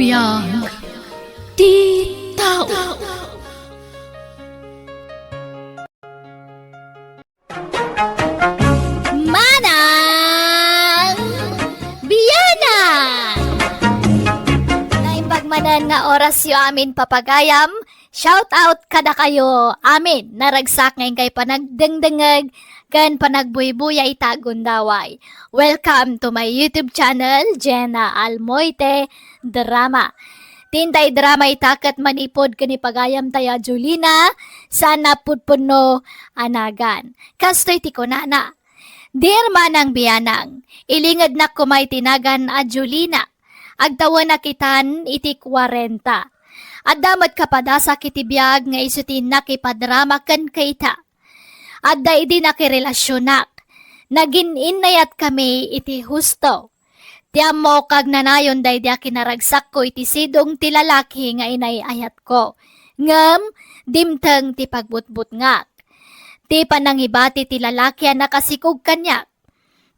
Biyag ti tao. Manang biyana naimbagmanan nga oras yu amin papagayam. Shout out kada kayo amin naragsak ngayon kay panagdengdengeg kan panagbuybuya itagundaway. Welcome to my YouTube channel, Jenna Almoite Drama. Tintay drama itakat manipod kani pagayam taya Julina sana pudpuno anagan. Kastoy ti kunana. Dear manang biyanang, ilingad na kumay tinagan a Julina. Agtawa na kitan iti 40. At damat kapadasa kitibiyag nga isutin na kipadrama kan kaita. At da idi nakirelasyonak. Nagin inayat kami iti husto. Tiyam mo kag nanayon day dia kinaragsak ko iti sidong ti lalaki nga inayayat ko. Ngem, dimteng ti pagbutbut ngak. Ti panangibati ti lalaki ang nakasikog kanyak.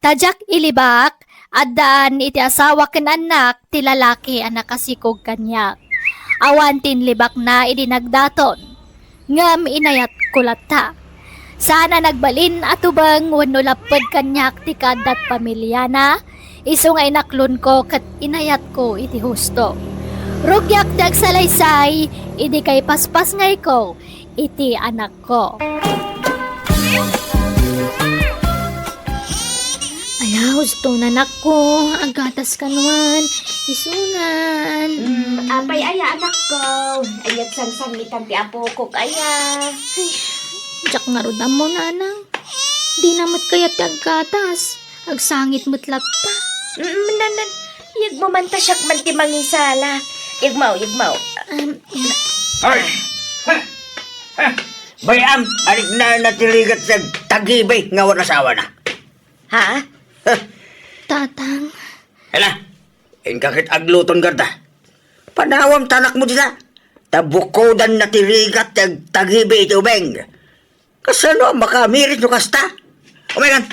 Tajak ilibak, at daan iti asawa ken anak ti lalaki ang nakasikog kanyak. Awan tinlibak na idinagdaton. Ngam inayat kulata. Sana nagbalin atubang wano lapad kanyak ti kadat pamilya na. Iso nga inaklon ko kat inayat ko iti husto. Rugyak dagsalaysay, idi kay paspas ngay ko, iti anak ko. Ala, husto na anak ko. Agatas ka naman. Isunan. Apay aya anak ko. Ayat sang-sangitan ti apo ko kaya. Ay, jak nga rodam mo nanang. Di namat kaya ti agatas. Agsangit mo't lapta. Nanan, yag mo man tasyak man ti mangisala. Yagmaw. Ay! Bayam, anik na natiligat sa tagibay nga wanasawa na. Ha? Tatang. Hala, kakit agluton garda. Panawam tanak mo dita. Tabukodan natiligat sa tagibay iti ubeng. Kasano makamirit nyo kasta? Umayan.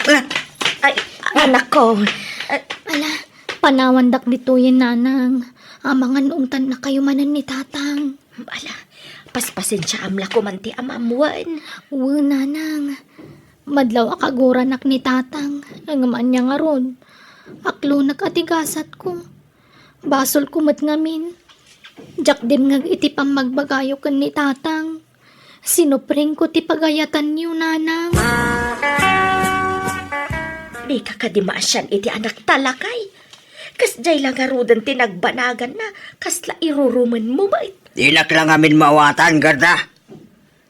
Ay, anak ko. Ala, panawandak dituyin nanang. Amangan ungtan na kayo manan ni tatang. Ala, paspasin siya amla ko man ti amamuan. Uwe nanang. Madlaw akaguranak ni tatang. Nangaman niya nga ron. Aklo nagatigasat ko. Basol kumat ngamin. Jak din nga iti pamagbagayo kan ni tatang. Sinupring ko ti pagayatan niyo nanang. Di ka kadimasyan iti anak talakay. Kas jay lang arudan tinagbanagan na. Kasla iruruman mo ba? Dinak lang amin mawatan garda.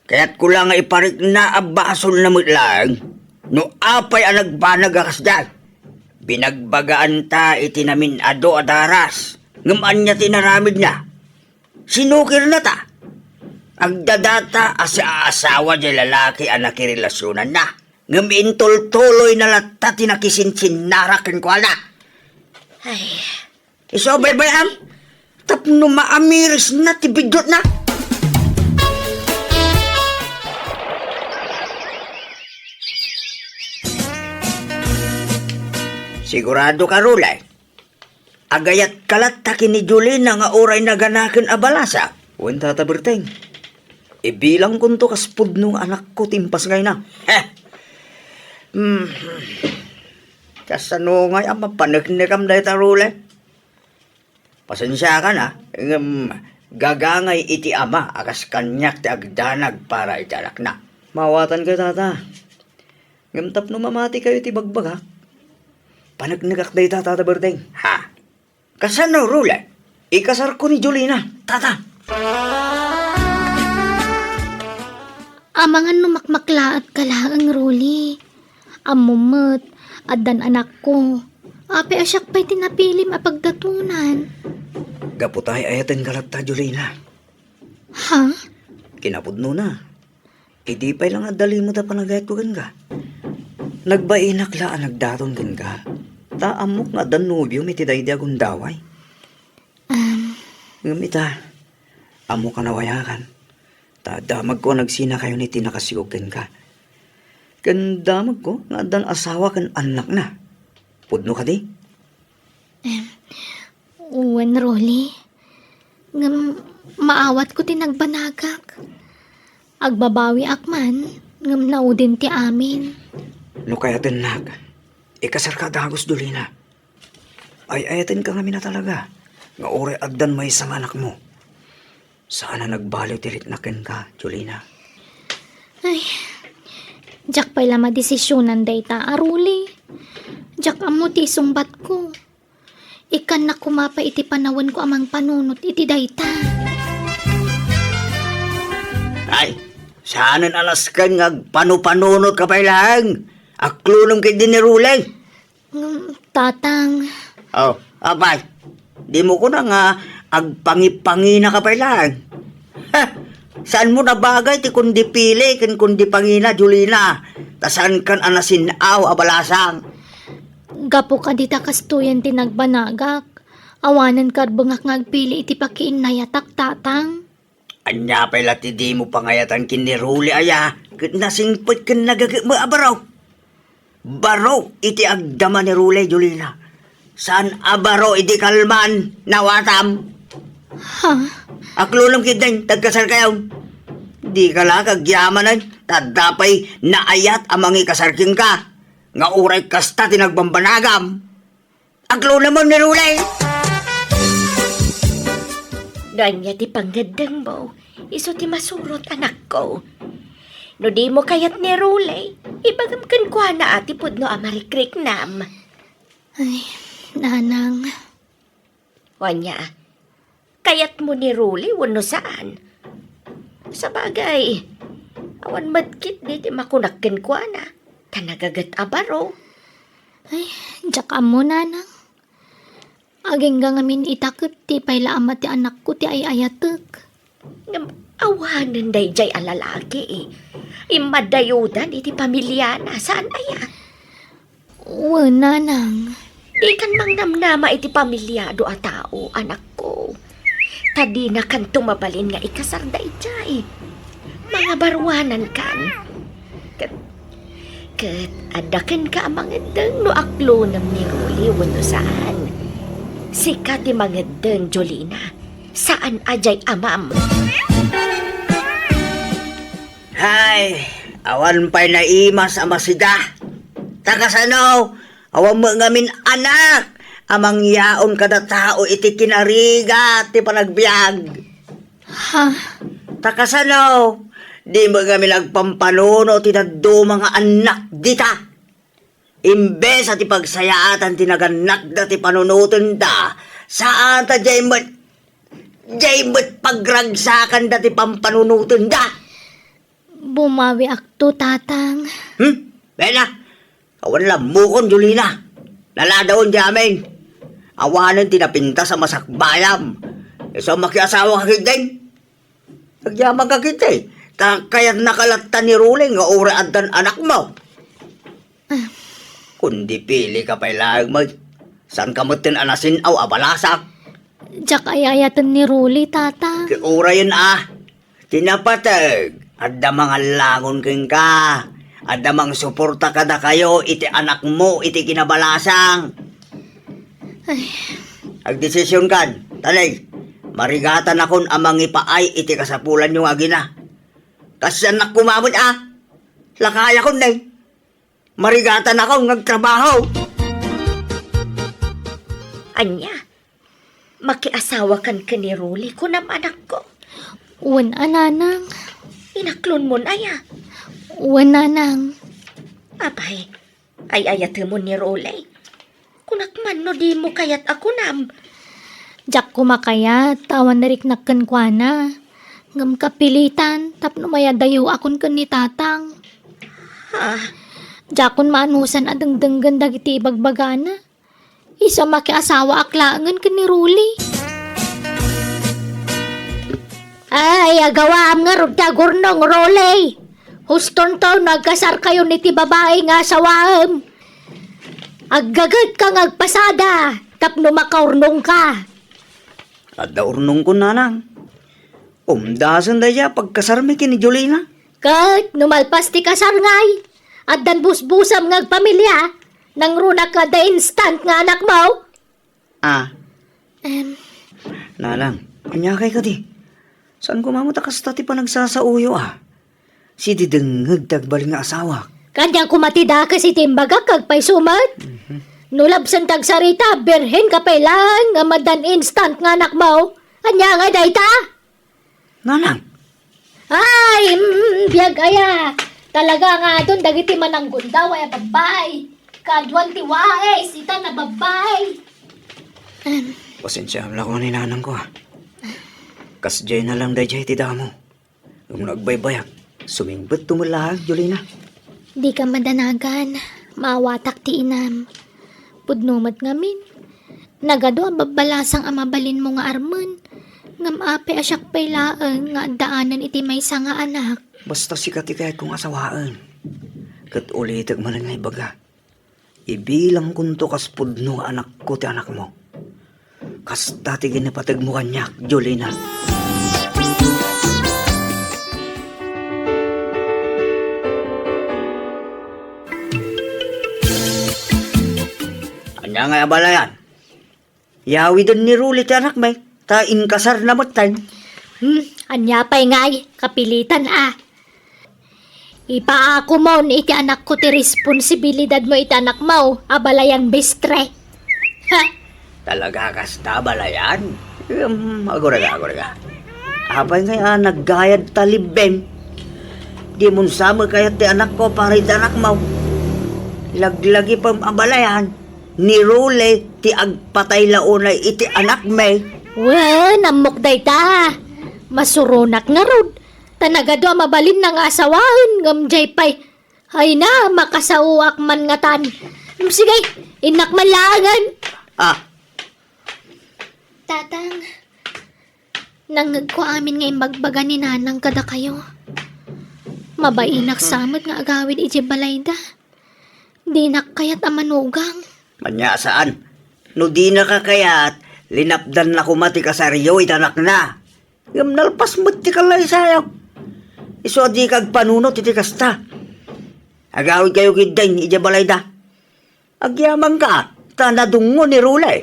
Kaya't ko lang iparik na abasol na mutlang. No apay ang nagbanag akas dyan. Binagbagaan ta iti namin ado adaras. Ngaman niya tinaramid na. Sinukir na ta. Agdadata asa asawa di lalaki ang nakirelasyonan na. Ngamin tol-tuloy na lata tinakisinsin narakin ko na. Ay, Iso baybayam. Tapno maamiris na tibidot na. Sigurado ka, Rulay. Agayat kalat takin ni Julina nga oray naganakin abalasa. Uwan tata Berteng. Ibilang kunto kaspud nung anak ko timpas ngay na. Kasano ngay ang mapanagnikam dahi ta, Rulay. Pasensya ka na. Gagangay iti ama akas kanyak ti agdanag para italak na. Mawatan ka, tata. Ngamtap no mamati kayo ti bagbag, ha? Panagnagak day tata Berteng. Ha? Kasano, Rula? Ikasar ko ni Julina, tata. Amangan numakmaklaat ka lang ang Ruli. Amumot, adan anak ko. Ape asyak pa'y tinapilim apagdatunan. Gaputay ayaten kalata, Julina. Ha? Kinapudno na. Idi pa'y lang adali mo ta panagayat ko ka. Nagbainak laan nagdaton ka. Taamok nga danubyo may tiday di agundaway. Ngamita, amo ka nawayakan. Tadamag ko nagsina kayo ni tinakasigogan ka. Gandamag ko nga dan asawa kan anak na. Pudno ka di? Uwan, Rolly. Ngam maawat ko tinagbanagak. Agbabawi akman, ngam naudin ti amin. No kaya tinag, ikasar ka dagos, Jolina. Ay ayatin ka kami na talaga. Nga ore agdan may isang anak mo. Saan na nagbaliw tirit na ken ka, Jolina? Ay, jak pala madesisyonan day ta, aruli. Jak amo ti sumbat ko. Ikan na kumapa iti panawan ko amang panunot iti dayta. Ay, saanan alas kan panupanunot ka pa lang. Aklunong kay dinirulay. Tatang, Oh, abay. Di mo ko na nga agpangi-pangina ka pa lang. Ha, saan mo na bagay ti kundi pili ken kundi pangina, Jolina? Tasan kan anasin abalasang. gapo ka dita kastuyan tinagbanagak. Awanan karbengak ngagpili iti pakiin nayatak tatang. Anya pala ti di mo pangayatan kiniruli aya. Ket nasingpot ken nagagi mo abaraw. Baro iti agdama ni Rulay, Jolina. Saan abaro iti kalman nawatam? Ha? Aklulong kiteng tagkasal kayo. Di ka lang kagyamanan, tadapay naayat amang ikasarking ka. Nga uray kasta tinagbambanagam. Aklulong mo ni Rulay. Ganya ti panggandang mo, iso ti masurot anak ko. No di mo kayat ni Rulay, ibagamkan ko na ati pudno amarikrik nam. Ay, nanang. Wanya, kayat mo ni Rulay wano saan? Sa bagay, awan madkit di ti makunakkan ko na, tanagagat abaro. Ay, jak amo nanang. Aging gangamin itakot ti payla amat ti anak ko ti ay ayatek. Ngam awanan day jay alalaki eh. Imadayudan iti pamilya na saan aya? Nanang. Ikan mang namnama iti pamilya do a tao, anak ko. Tadi na kan tumabalin nga ikasar day jay. Mga barwanan kan. Ket adaken ka amang edeng no aklo nam ni Ruli wano saan. Sika ti mangedeng, Jolina. Saan ajay amam? Hay, awan pa'y naimas amasida. Takasano, awan mo ngamin anak. Amang yaon kada tao iti kinariga ti panagbiag. Ha? Takasano, di mo kami nagpampanuno ti daddo mga anak dita. Imbes at ipagsayaatan tinaganak da ti panunutin da, saan ta jaymot pagragsakan da ti pampanunutin da. Bumawi akto tatang. Bena, awan lamukon, Jolina. Naladawon di amin. Awanan tinapinta sa masakbayam. Isa makiasawa ka kiteng. Nagyamang ka kiteng. Kaya't nakalatta ni Ruling nga ura adan anak mo. Kundi pili ka pa ilang mag. San ka mo tinanasin aw abalasak? Jak ay ayatan ni Ruli, tata. Ura yun Tinapatag. Adda mga langon king ka. Adda mang suporta kada kayo iti anak mo iti kinabalasang. Ay, Agdesisyon kan. Talay. Marigatan akon amang ipaay iti kasapulan yung agina. Kasi anak kumamot Lakaya ko na Marigatan ako ngagtrabaho. Anya, makiasawa kan ka ni Ruli kunam anak ko. nanang. Inaklon mo na ya. Nanang. Abay, ay ayat mo ni Ruli. Kunakman no di mo kayat ako nam. Jak kumakaya, tawan na riknakkan kwa na. Ngam kapilitan, tapno maya dayo akon kan ni tatang. Ha? Jakon maanusan adengdenggan dagiti ibagbagana. Isa makiasawa aklangan kan ni Ruli. Ay, agawam nga rod gurnong Ruli. Huston to, nagkasar kayo ni ti babae nga asawaam. Aggagat kang agpasada, tapno makaurnong ka. At daurnong ko nanang. Umdasan daya pagkasarmi kini Jolina. Kat, numalpas ti kasar ngay. At dan busbusam ngag pamilya. Nang runa ka da instant nga anak mo. Nanang, Anyakay ka di. Saan ko mamatakas tati pa nagsasauyo ah? Si didengag tagbalik nga asawa. Kanyang kumatida ka si Timbaga kag pay sumat. Nulabsan tag sarita, berhen ka pay lang, nga madan instant nga anak mo. Anya nga dayta? Nga lang. Ay, biyag aya. Talaga nga doon, dagiti man ang gundaw, ay babay. Kadwan tiwae, sita na babay. Pasensya lang ko ni nanang ko ah. Kasjay na lang dayjay ti damo. Yung nagbaybayak, sumingbat tumulag, Jolina. Di ka madanagan, mawatak ti inam. Pudnumat ngamin. Nagado ang babalasang amabalin mo nga arman. Ngam ape asyak pay laeng nga daanan iti may nga anak. Basta sikat kahit kong asawaan. Kat ulitag man nga ibaga. Ibilang kunto kas pudno anak ko ti anak mo. Kas dati ginapatag mo kanyak, Jolina. Anya nga abala yan? Yawi din ni Ruli ti anak may. Ta inkasar na matan. Anya pay ngay, kapilitan ah. Ipaako mo ni iti anak ko ti responsibilidad mo iti anak mo, abalayan bestre. Ha? Talaga kas tabalayan? Agora. Apay nga naggayad talibem. Di mo sama kaya ti anak ko para iti anak mo. Laglagi pang abalayan. Ni Rule ti agpatay launay iti anak may. Well, namok day ta. Masurunak nga rod. Tanagado ang mabalin ng asawaan. Ngamjay pay. Ay na, makasauak man nga tan. Sige, inak man langan. Ah, Tatang, nangag ko amin ngayon magbaga ni nanang kada kayo. Mabainak samot nga agawid iti balayda. Di nakayat amanugang. manya saan? No di na kakayat, linapdan na kumati kasaryo itanak na. Ngam nalpas mo ti kalay sayaw. Iso di kag panunot iti kasta. Agawid kayo kidain iti balayda. Agyamang ka, tanadungo ni Rulay.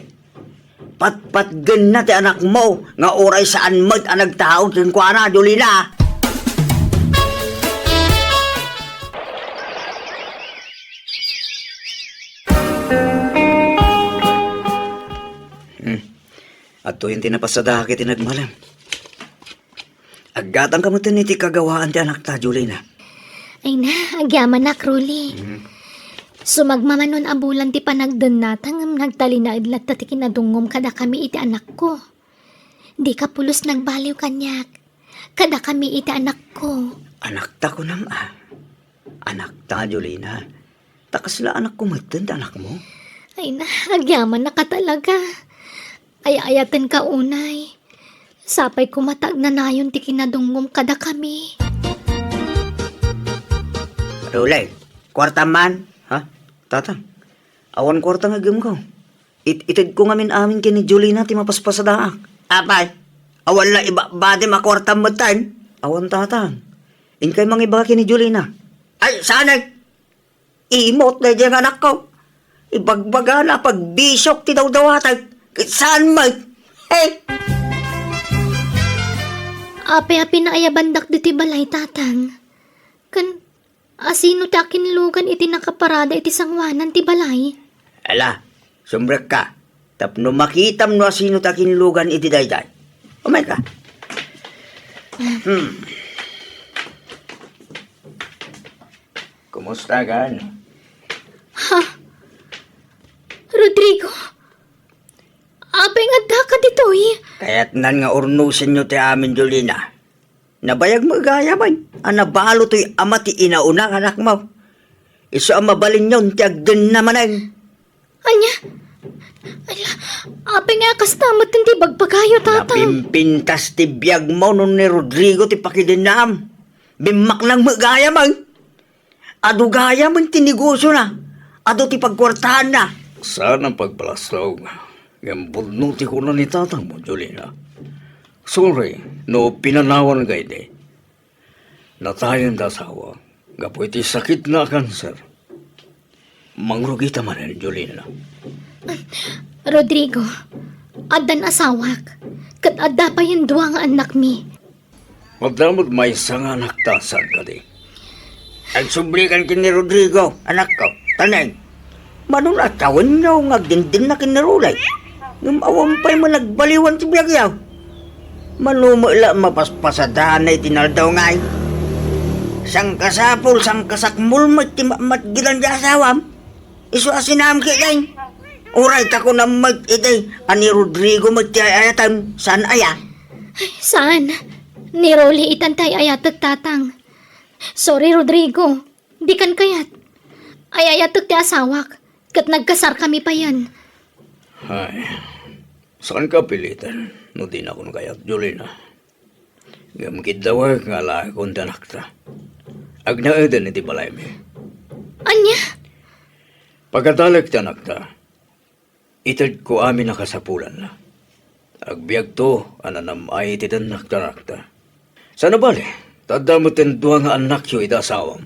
Patpatgan na ti anak mo, nga oray saan mag anag tao kin kwa na, Jolina. At to yung tinapasada kiti nagmalam. Aggatang kamutin iti kagawaan ti anak ta, Jolina. Ay na, agyaman na, Kruli. Sumagmamanon abulan ti panagdan natang nagtali na idlat ti kinadungom kada kami iti anak ko. Di ka pulos nagbaliw kanyak. Kada kami iti anak ko. Anak ta ko nam ah. Anak ta, Jolina. Takasla anak ko matan anak mo. Ay na, agyaman na ka talaga. Ay-ayatan ka unay. Sapay kumatag na nayon ti kinadungom kada kami. Rulay, kwarta man. Ha? Tatang, awan kwarta nga gam ko. Itid ko ngamin amin kini Jolina ti mapaspasadaak. Apay, awan la iba bade makwarta mo tan. Awan tatang, inkay mang iba kini Jolina. Ay, sanay! Imot na dyan anak ko. Ibagbaga na pagbisok ti daw-dawatag. Saan mo? Hey! Ape-ape na ayabandak diti balay tatang. Asino ta kinlugan iti nakaparada iti sangwanan ti balay? Ala, sumbrek ka. Tapno makitam no asino ta kinlugan iti dayday. Umay ka. Kumusta gan? Ha? Rodrigo? Ape nga da ka dito eh. Kaya't nan nga urnusin nyo ti amin, Jolina. Nabayag mo gaya man. Anabalo to'y ama ti inaunang anak mo. Iso ang mabalin yun, tiagdan naman ay. Anya? Ala, ape nga kastamot hindi bagpagayo tatang. Napimpintas ti biyag mo nun ni Rodrigo ti pakidinam. Bimak lang magaya man. Ado gaya man tiniguso na. Ado ti pagkwartahan na. Sana pagpalaslog. Gambulnuti ko na ni tatang mo, Jolina. Sorry, no pinanawan kay de. Natayan da asawa. Gapo iti sakit na kanser. Mangrugita man ni Jolina. Rodrigo, adan asawak. Kat adda pa yung duwa nga anak mi. Magdamot may sanga naktasan ka di. Agsublikan kini Rodrigo, anak ko. Tanay, manong atawan niyo nga dindin na kinarulay. Yung awampay mo nagbaliwan si Biagyaw. Manumula mapaspasadahan na itinaldaw ngay. Sang kasapol, sang kasakmul, matgilan di asawam. Isu asinam kitay. Uray tako na mag-itay. Ani Rodrigo magtiayayatan. Saan aya? Saan? Ni Rolly itantay ayatag tatang. Sorry, Rodrigo. Di kan kayat. Ayayatag ti asawak. Kat nagkasar kami pa yan. Ay, saan ka pilitan? No di na ako kayat, Jolina. Gamkid daw nga lahi kong tanakta. Agnaedan iti balay mi. Anya? Pagkatalik tanakta, itad ko amin nakasapulan na. Agbiag to, ananam ay iti tanakta. Sana bali, tadamot ang duwa nga anak yo itasawam.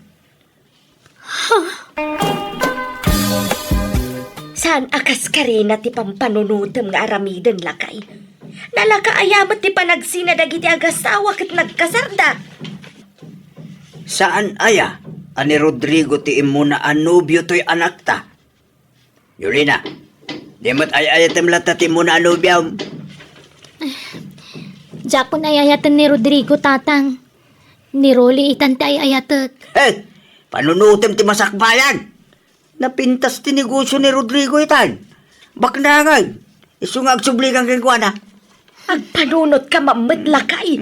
Saan akas ka rin at ipampanunudam nga aramidan lakay? Nalakaayamat ti panagsinadagi ti agasawa kat nagkasarda. Saan aya? Ani Rodrigo ti imuna anubyo to'y anak ta. Yulina, di mo't ayayatem lata ti imuna anubyo. Japon ayayatan ni Rodrigo tatang. Ni Rolly itantay ayatag. Eh, panunutem ti masakbayan. Napintas ti negosyo ni Rodrigo itan. Baknangay, isungag sublikan kay Kuana. Agpanunot ka mamad lakay.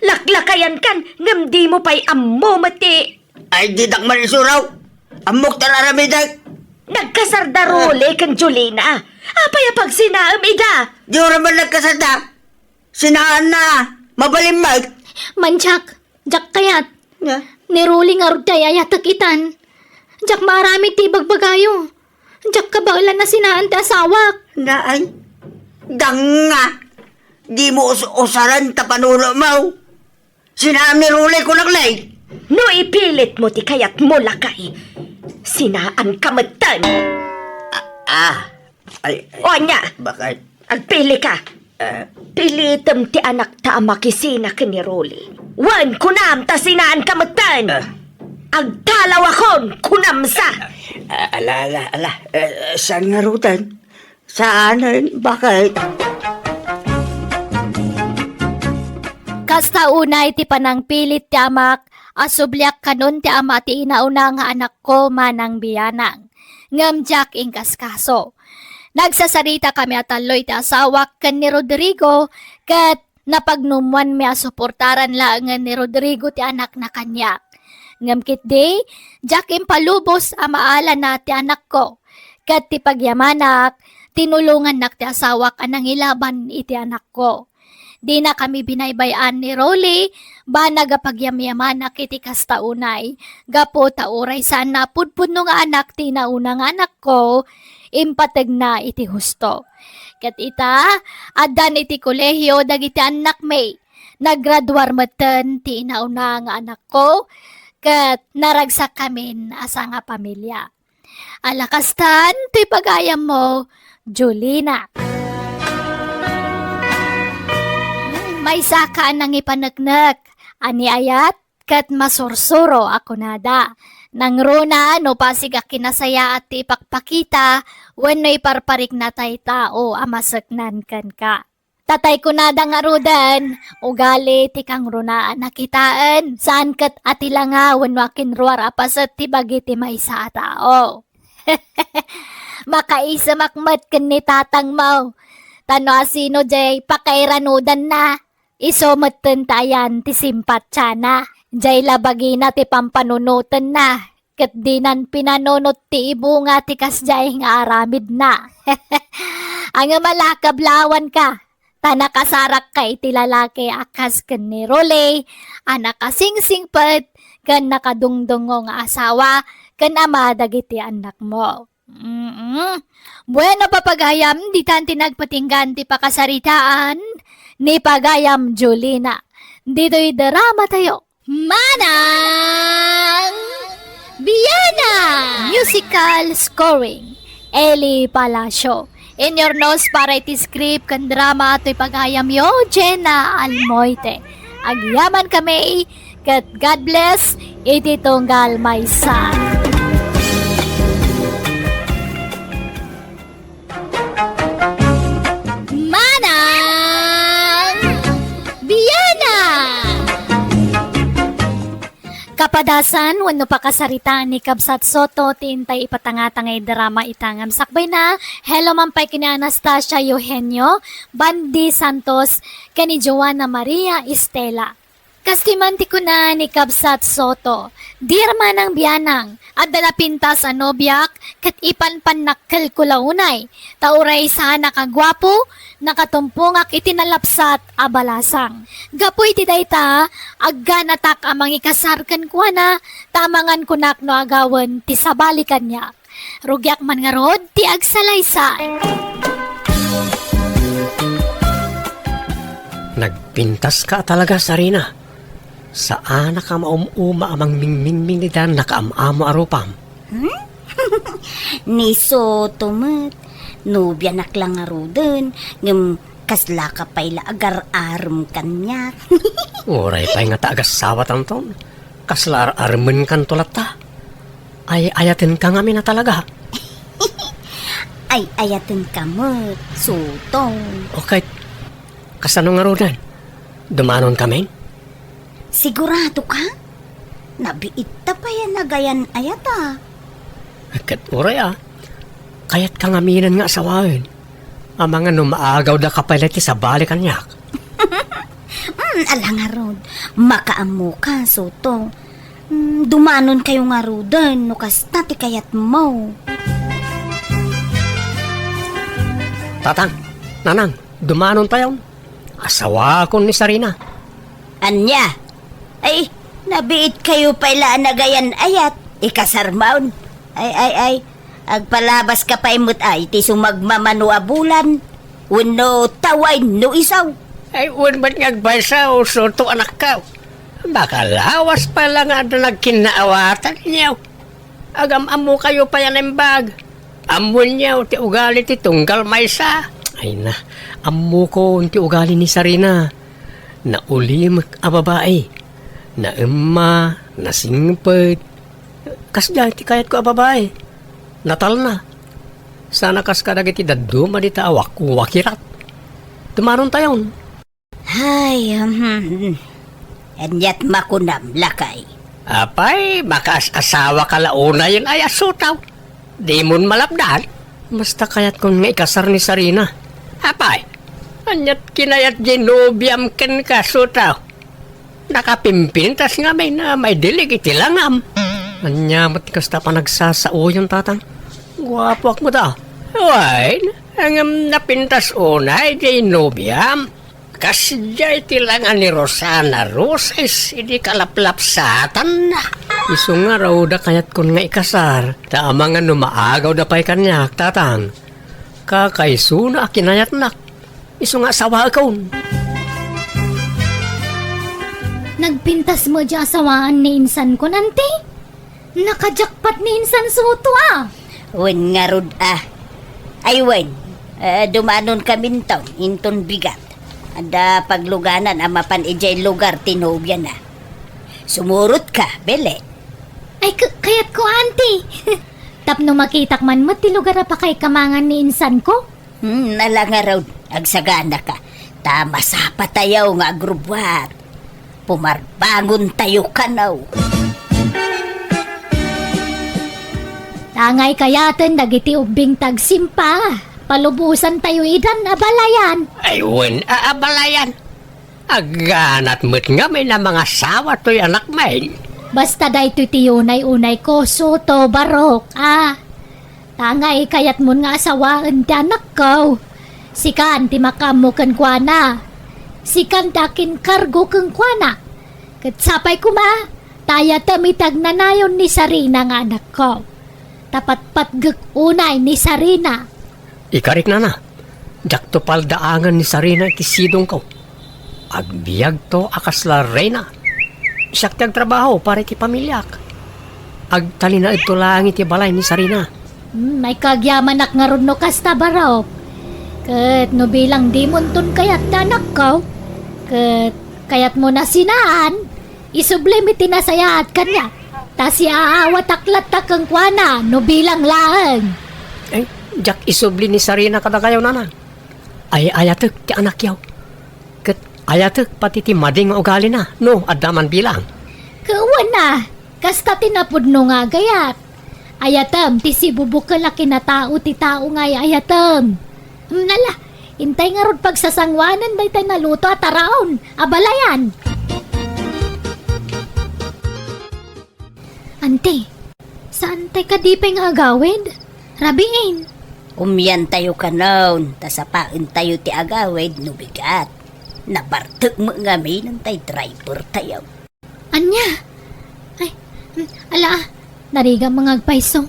Laklakayan kan, ngam di mo pa'y ammo mati. Ay, didak man isuraw. Amok tararamidag. Nagkasarda role kan Jolina. Apay pag sinaam ida. Di oras man nagkasada. Sinaan na. Mabalimag. Manchak, jak kayat. Yeah. Ni Rolly nga rugtay ayatag itan. Jak marami ti bagbagayo. Jak kabaulan na sinaan ti asawak. Naay. Danga. Di mo usaran tapanulo mo. Sinaan ni Rulay ko naglay. No ipilit mo ti kayat mo lakay. Sinaan ka matan. Ay, O anya, bakit? agpili ka. Pilitam ti anak ta makisina ka ni Rolly. Wan kunam ta sinaan ka matan. Agdalaw akon kunamsa. Ala. Saan nga rutan? Saan? Bakit? Kasta unay ti panang pilit ti amak, asublyak kanon ti ama ti inauna nga anak ko manang biyanang. Ngamjak ingkas kaso. Nagsasarita kami at aloy ti asawak kan ni Rodrigo, kat napagnumuan mi asuportaran laangan ni Rodrigo ti anak na kanya. Ngamkit di, jak impalubos amaala na ti anak ko. Kat ti pagyamanak, tinulungan nak ti asawak anang ilaban iti anak ko. Di na kami binaybayan ni Rolly, ba nagapagyamyaman iti kastaunay. Gapo tauray sana pudpud nga anak ti naunang anak ko, impateg na iti husto. Ket ita, adan iti kolehiyo dagiti anak may. Naggraduar meten ti nauna nga anak ko, ket naragsak kamin asa nga pamilya. Alakastan ti pagayam mo, Jolina. May saka nang ipanagnak, ani ayat kat masursuro ako nada. Nang runa no pasig a kinasaya at ipakpakita, wenno iparparik na tay tao amasaknan kan ka. Tatay ko nada nga rudan, ugali ti kang runaan nakitaan, saan kat atila nga wenno akinruar apasat ti bagiti may sa tao. Makaisa makmat ken ni tatang mo. Tano asino jay pakairanudan na. Isometten tayan ti simpat tiyana. Jay labagi na ti pampanunutan na. Ket dinan pinanunot ti ibu nga ti kasjay nga aramid na. Ang malakablawan ka. Tanakasarak ka iti lalaki akas ken ni Rolly. Anak kasingsingpet ken nakadungdungo nga asawa ken ama dagiti anak mo. Bueno papagayam, di tan tinagpatinggan ti pakasaritaan ni Pagayam Jolina. Dito'y drama tayo. Manang Biyana! Musical scoring, Eli Palacio. In your nose para iti script kan drama to'y paghayam yo, Jenna Almoite. Agyaman kami, kat God bless, iti tunggal maysa. Manang Biyana! Kapadasan, wano pa kasarita ni Kabsat Soto, tintay ipatangatangay drama itangam sakbay na. Hello mampay kina Anastasia Eugenio, Bandi Santos, kani Joanna Maria Estela. Kastimanti ko na ni Kabsat Soto, dirma ng biyanang, at dalapintas anobyak, kat ipanpan nakkel kulaunay, tauray sana kagwapo, nakatumpungak itinalapsat abalasang. Gapoy ti dayta, agganatak amang ikasarkan ko na, tamangan kunak no agawan ti sabalikan niya. Rugyak man nga rod, ti agsalaysay. Nagpintas ka talaga, Sarina. Saan ka maumuma amang mingming ni Dan nakaamamo arupam? Ni Soto met, nubya naklang aruden, ngem kasla ka pa'y agar-arum kanya. Uray pa'y nga taagas sawat anton. Kaslar armen kan tulata. Ay ayatin ka ngamin na talaga. Ay ayatin ka met, Soto. Okay, kasano nga rodan? Dumanon kami? Sigurado ka? Nabiit ta pa yan nagayan ayata. Kat uray kayat ka ngaminan nga sawain. Ang mga numaagaw da kapaliti sa balikan niyak. Alangarod, makaamo ka, Soto. Dumanon kayo nga rodan, no kasta ti kayat mo. Tatang, nanang, dumanon tayo. Asawa ko ni Sarina. Anya? Ay, nabiit kayo pala nagayan ayat. Ikasarmaon. Ay. Agpalabas ka pa imot ay, ti sumagmamano abulan. Uno taway no isaw. Ay, un ba't ngagbaysa o soto anak ka? Baka lawas pa lang nga na nagkinaawatan niyo. Agam-amo kayo pa yan ang bag. Amon niyo, ti ugali ti tunggal maysa. Ay na, amo ko ti ugali ni Sarina. Naulim a babae. Na emma, nasingpet. Kasya, ti kayat ko a babae. Natal na. Sana kas kadagiti daduma di taawak wakirat. Tumaron tayon. Ay, anyat makunam lakay. Apay, asawa ka launa yung ay asutaw. Di mon malapdan. Basta kayat kong nga ikasar ni Sarina. Apay, anyat kinayat ginubiam ken ka sutaw. Nakapimpin, tas nga may dilig itilangam. Anyamot kasta pa nagsasao yung tatang. Guwapo ak mo ta. Uwain, ang napintas unay, di nubiam. Kasya itilangan ni Rosana Roses, hindi kalaplap satan na. Iso nga raw da kayat kon nga ikasar, taama nga numaagaw da pa'y kanyak, tatang. Kakaiso na akinayat nak. Iso nga sawa akon. Nagpintas mo di asawaan ni insan ko nanti. Nakajakpat ni insan Soto Wen nga rod Ay wen, dumanon kami ntaw, inton bigat. Ada pagluganan amapan ijay lugar tinobya na. Sumurot ka, bele. Ay, kayat ko, auntie. Tapno makitak man mo, tilugar pa kay kamangan ni insan ko. Nalanga raw, agsagana ka. Tama sa patayaw nga agrubwat. Pumarbangon tayo kanaw. Tangay kayaten, dagiti ubing tagsimpa. Palubusan tayo idan, abalayan. Ay, wen, aabalayan. Aganat mo't nga may na mga sawa to'y anak main. Basta day tutiyunay unay ko, Soto, barok, Tangay kayat mo nga asawaan ti anak ko. Sikan ti makamukan kwa na. Sikan takin kargo kang kwa na. Katsapay ko ma, taya tamitag nanayon ni Sarina nga anak ko. Tapat patgag unay ni Sarina. Ikarik na. Jak to paldaangan ni Sarina iti sidong ko. Agbiag to akasla reyna. Siyak ti agtrabaho para iti pamilyak. Agtalina ito lang iti balay ni Sarina. May kagyaman ak nga ron no kasta baraw. Kat no bilang di munton kayat danak ko. Kat kayat mo na sinaan. Isublimiti na sayat kanya. Tas iaawat aklat takang kwana no bilang laang. Ay, jak isubli ni Sarina kada kayo nanang. Ay ayatek ti anak yaw. Ket ayatek pati ti mading nga ugali na. No, adaman bilang. Kawan na. Kasta tinapod no nga gayat. Ayatam, ti si bubukal a kinatao ti tao nga ayatam. Nala, intay nga rod pagsasangwanan day tayo naluto at taraon. Abalayan. Ante, saan tayo kadipay nga agawid? Rabiin. Umyan tayo kanon, tasapain tayo ti agawid no bigat. Nabartag mo nga may ng tay driver tayo. Anya? Ay, ala, nariga mga agpaiso.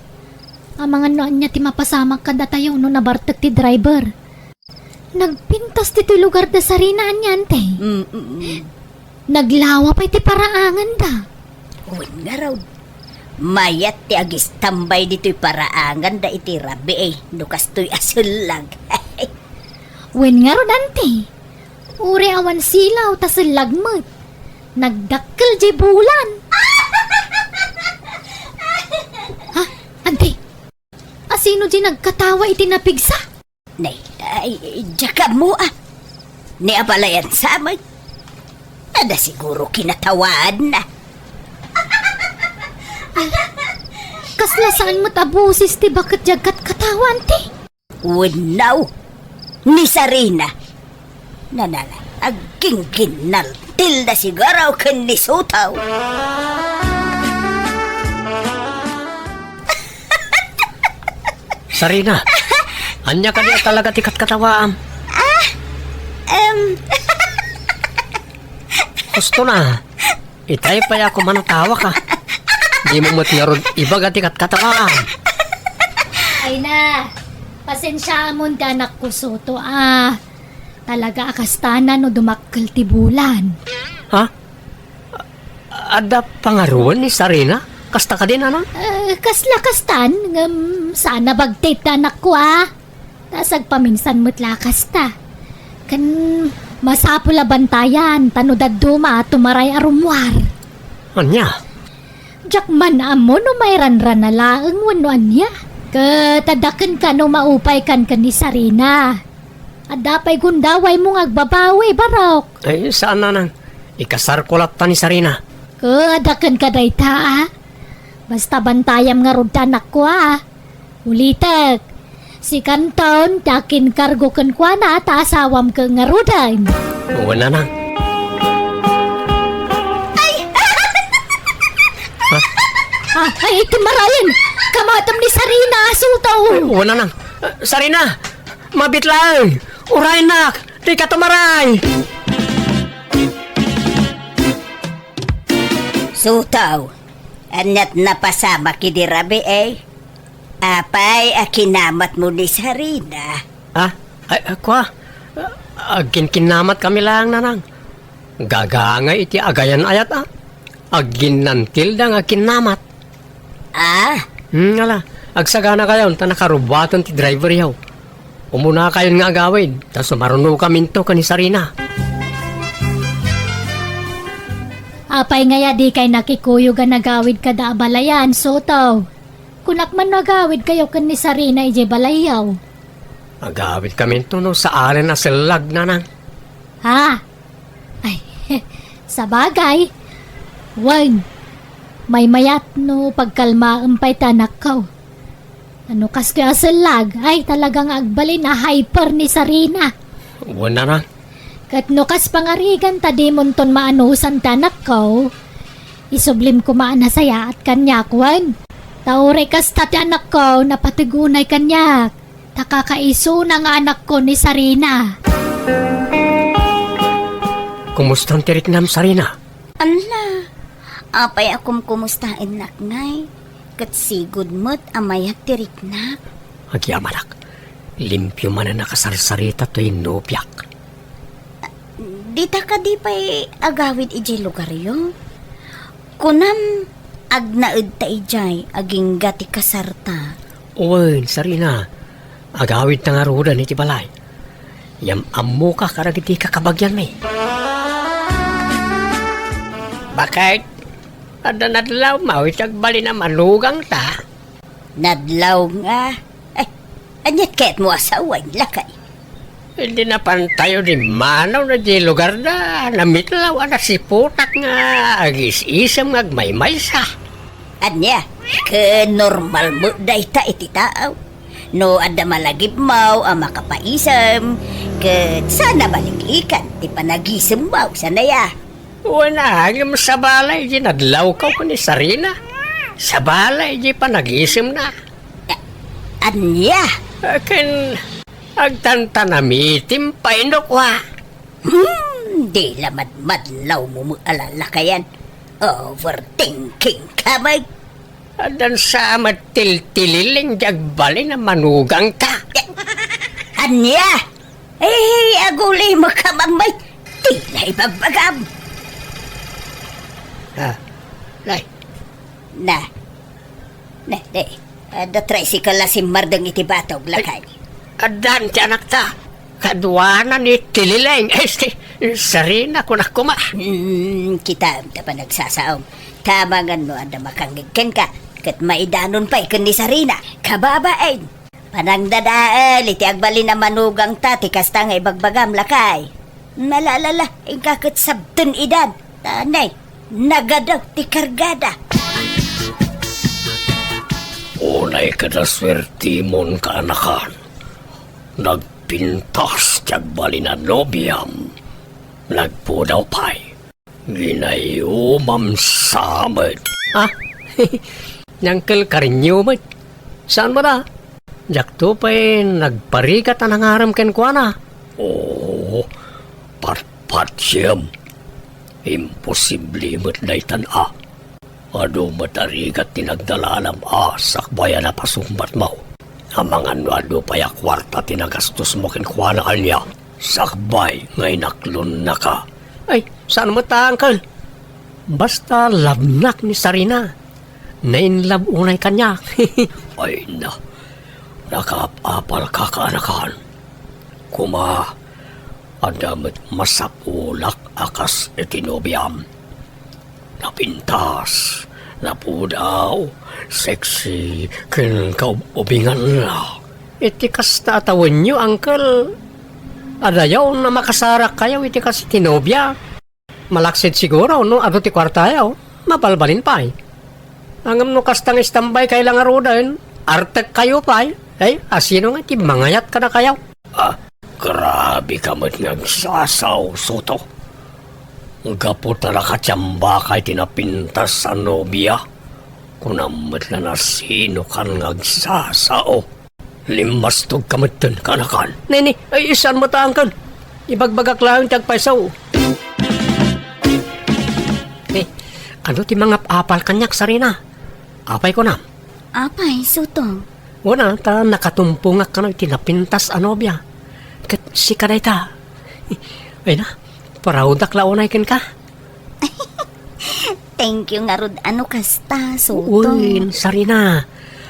Ang mga noon niya ti mapasamak kada tayo no nabartag ti driver. Nagpintas ti lugar da sarinaan niya, ante. Naglawa pa ti paraangan da. Uwan nga raw. Mayat ti agis tambay dito'y paraangan da iti rabi eh. Nukas to'y asulag. Wen nga ron, ante. Uri awan silaw tas lagmut. Nagdakkel di bulan. Ha? Ante? Asino di nagkatawa iti napigsa? Nay, ay, jaka mo ah. Ni abalayan sa amin. Ada siguro kinatawaan na. Kasla saan mo tabusis ti bakit jagat katawan ti? Unaw. Ni Sarina. Nanala, aging ginaltil na sigaraw kan ni Sutaw. Sarina, anya ka niya talaga tikat katawaam. Gusto na. Itay pa ya ako manatawa ka. Di mo matiyarod iba ka tikat katawaam. Ay na, pasensya mo ti anak ko soto Talaga akastana no dumakkel ti bulan. Ha? Ada pangaruan ni Sarina? Kasta ka din, ano? Kasla kastan, sana bagtit anak ko Tasag paminsan mo't lakas ta. Kan masapula bantayan, tanudad duma, tumaray arumwar. Anya? Jak man amo no may ranran na laang wano anya. Katadakan ka no maupay kan ni Sarina. Adapay gundaway mong agbabawi, barok. Ay, saan na nang? Ikasar kulat ta ni Sarina. Kadakan ka dayta Basta bantayam nga rod anak ko Ulitak. Si Kanton, dakin kargo kan kwa na ta asawam ka nga rodan. Wala nang. Ay, timarayan! Kamatam ni Sarina, asutaw! Wala nang. Sarina! Mabit lang! Uray nak! Di ka tumaray! Sutaw, anat napasama kidirabi eh. Apay, akinamat mo ni Sarina. Ah? Ay, ako agin kinamat kami lang nanang. Gagangay iti agayan ayat Agin nantil da nga kinamat. Ala, agsagana kayo, ta nakarubatan ti driver yaw. Umuna kayon nga agawin, tas sumaruno kami to kani Sarina. Apay ngaya di kay nakikuyo ga nagawid kada balayan, sotaw. Kunak man nagawid kayo kan ni Sarina ije balayaw. Agawid kami to no sa alen na silag nanang. Ha? Ay, sa bagay. Wag. May mayat no pagkalma umpay tanak ko. Ano kas kaya silag? Ay talagang agbalin na hyper ni Sarina. Wala na. Kat no kas pangarigan tadimon ton maanusan tanak ko. Isublim ko maana saya at kanyakwan. Taure kas tati anak ko napatigunay kanyak. Takakaiso ng anak ko ni Sarina. Kumusta ang tirik nam Sarina? Ala, apay akong kumustahin naknay. Kat sigud mo't amayat tirik na. Agyamanak, limpyo man na nakasarsarita to inobyak. Dita ka di pa'y agawid ijay lugar yun. Kunam, agnaud ta ijay, aging gati kasarta. Uwan, Sarina, agawid na nga roda ni Tibalay. Yam ammo ka karagiti ka kabagyan may. Bakit? Ada nadlaw mo, itagbali na manugang ta. Nadlaw nga. Ay, anyat kahit mo asawan, lakay. Hindi na pantayo di manaw na di lugar na namitlaw na si putak nga agis-isam ngagmaymay sa. Anya, ke normal mo day ta iti tao. No ada malagip mo ang makapaisam. Ke sana balikikan ti panagisem mo sanaya. Wala, hanggang sa balay di nadlaw ka ko ni Sarina. Sa balay di panagisem na. Anya, Akin, agtantanamitim pa inokwa. di lamad-madlaw mo alalakayan. Overthinking ka mag. Adan sa matiltililing jagbali na manugang ka. Anya, agulay mo ka mamay. Tilay bagbagam. Lay, Na, ada tricycle la si Mardang iti batog lakay. adan ti anak ta. Kadwana ni tililing. Sarina ko na kuma. Kita pa nagsasaom. Tabangan mo ada makangigkan ka. Kat maidanon pa ikan ni Sarina. Kababain. Panang dadaal, iti agbali na manugang ta, ti kasta nga ibagbagam lakay. Nalalala, ikakit sabtun idan. Tanay, nagadaw ti kargada. Unay kadaswertimon ka anakan. Nagpintas jagbali na nobyam. Nagpudaw pa'y. Ginayumam samad. Ah, nyangkel karinyo mo. Saan mo na? Jakto pa'y nagparigat ang nangaram ken kwa na. Oo, patpat siyam. Imposible mo't daytan Ado matarigat tinagdalalam sakbayan na pasumbat mo. Amang ano pa'y kwarta tinagastos mo ken kwa na kanya. Sakbay ngay naklon na ka. Ay, saan mo ta, Uncle? Basta labnak ni Sarina. Nainlab unay kanya. Ay na, nakapapal ka kaanakan. Kuma, adamit masapulak akas etinobiam. Napintas, napudaw, sexy, kin kaubingan na. Itikas na atawan nyo, Uncle. Adayaw na makasarak kayo, itikas tinobya. Malaksid siguro, no? Ado ti kwartayaw, mabalbalin pa eh. Angam no kastang istambay kailang arudan, artek kayo pa eh. Ay, asino nga, ti mangayat ka na kayo. Grabe ka mo't nagsasaw, Soto. Gapo talaga tsamba kay tinapintas sa nobya. Kunamat na sino kan nagsasao. Limastog kamatan kanakan. Nini, ay isan mo taangkan. Ibagbagak lang tagpaisaw. Ano ti mga apal kanyak Sarina? Apay ko na. Apay, Sutong. Wala, ta nakatumpungak ka na tinapintas anobya. Kat si kaday ta. Ay na, paraudak launay ken ka. Thank you nga rod ano kasta, Sutong. Uy, Sarina.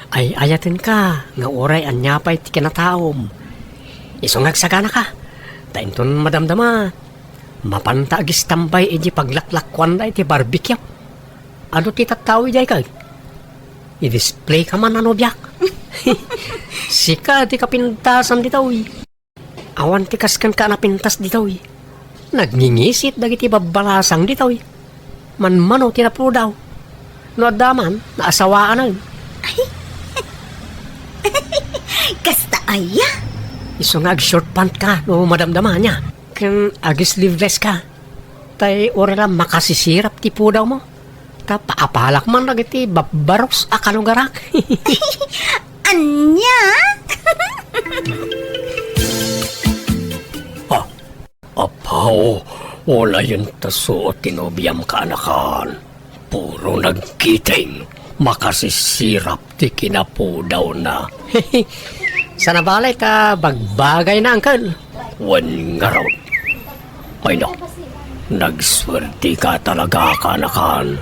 Ay ayatin ka, nga oray anyapay ti kinataom. Isungag sagana ka. Tainton madamdama. Mapanta agis tambay iji paglaklakwan da iti barbecue. Ano ti tatawi jay kag? I-display ka man ano biyak. Sika ti kapintasan ditaw. Awan ti kaskan ka napintas ditaw. Nagngingisit dagiti babalasang ditaw. Man-mano ti napo daw. No adaman, naasawaan na. Kasta aya? Isungag short pant ka no madamdama niya. Kan agis sleeveless ka. Tay orala makasisirap ti po daw mo. Ta paapalak man nagiti babaros akalugarak. Anya? Apaw, wala yung taso at tinobiyam ka anakan. Puro nagkiting. Makasisirap ti kinapudaw na. Sana balay ta bagbagay na, Uncle. Wan nga raw. Ay no, nagswerte ka talaga ka anakan.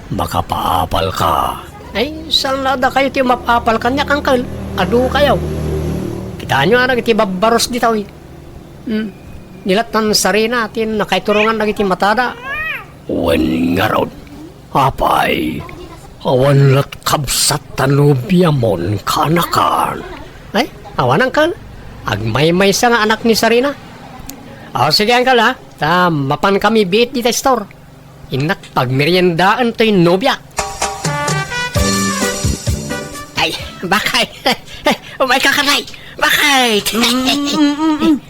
Makapaapal ka. Ay, saan nada kayo ti mapapal kanyak, Uncle? Adu kayo. Kita nyo anak iti babaros dito eh. Nilatan Sarina tin nakaiturungan lagi ti matada. Wen nga raw. Apay, awan lat kabsat tanubya mon kanakan. Ay, awan angkal. Agmay-may sa nga anak ni Sarina. O sige angkal ha. Ta, mapan kami biit di ta store. Inak pagmeryendaan to'y nobya. Ay, bakay. Umay ka kanay. Bakay.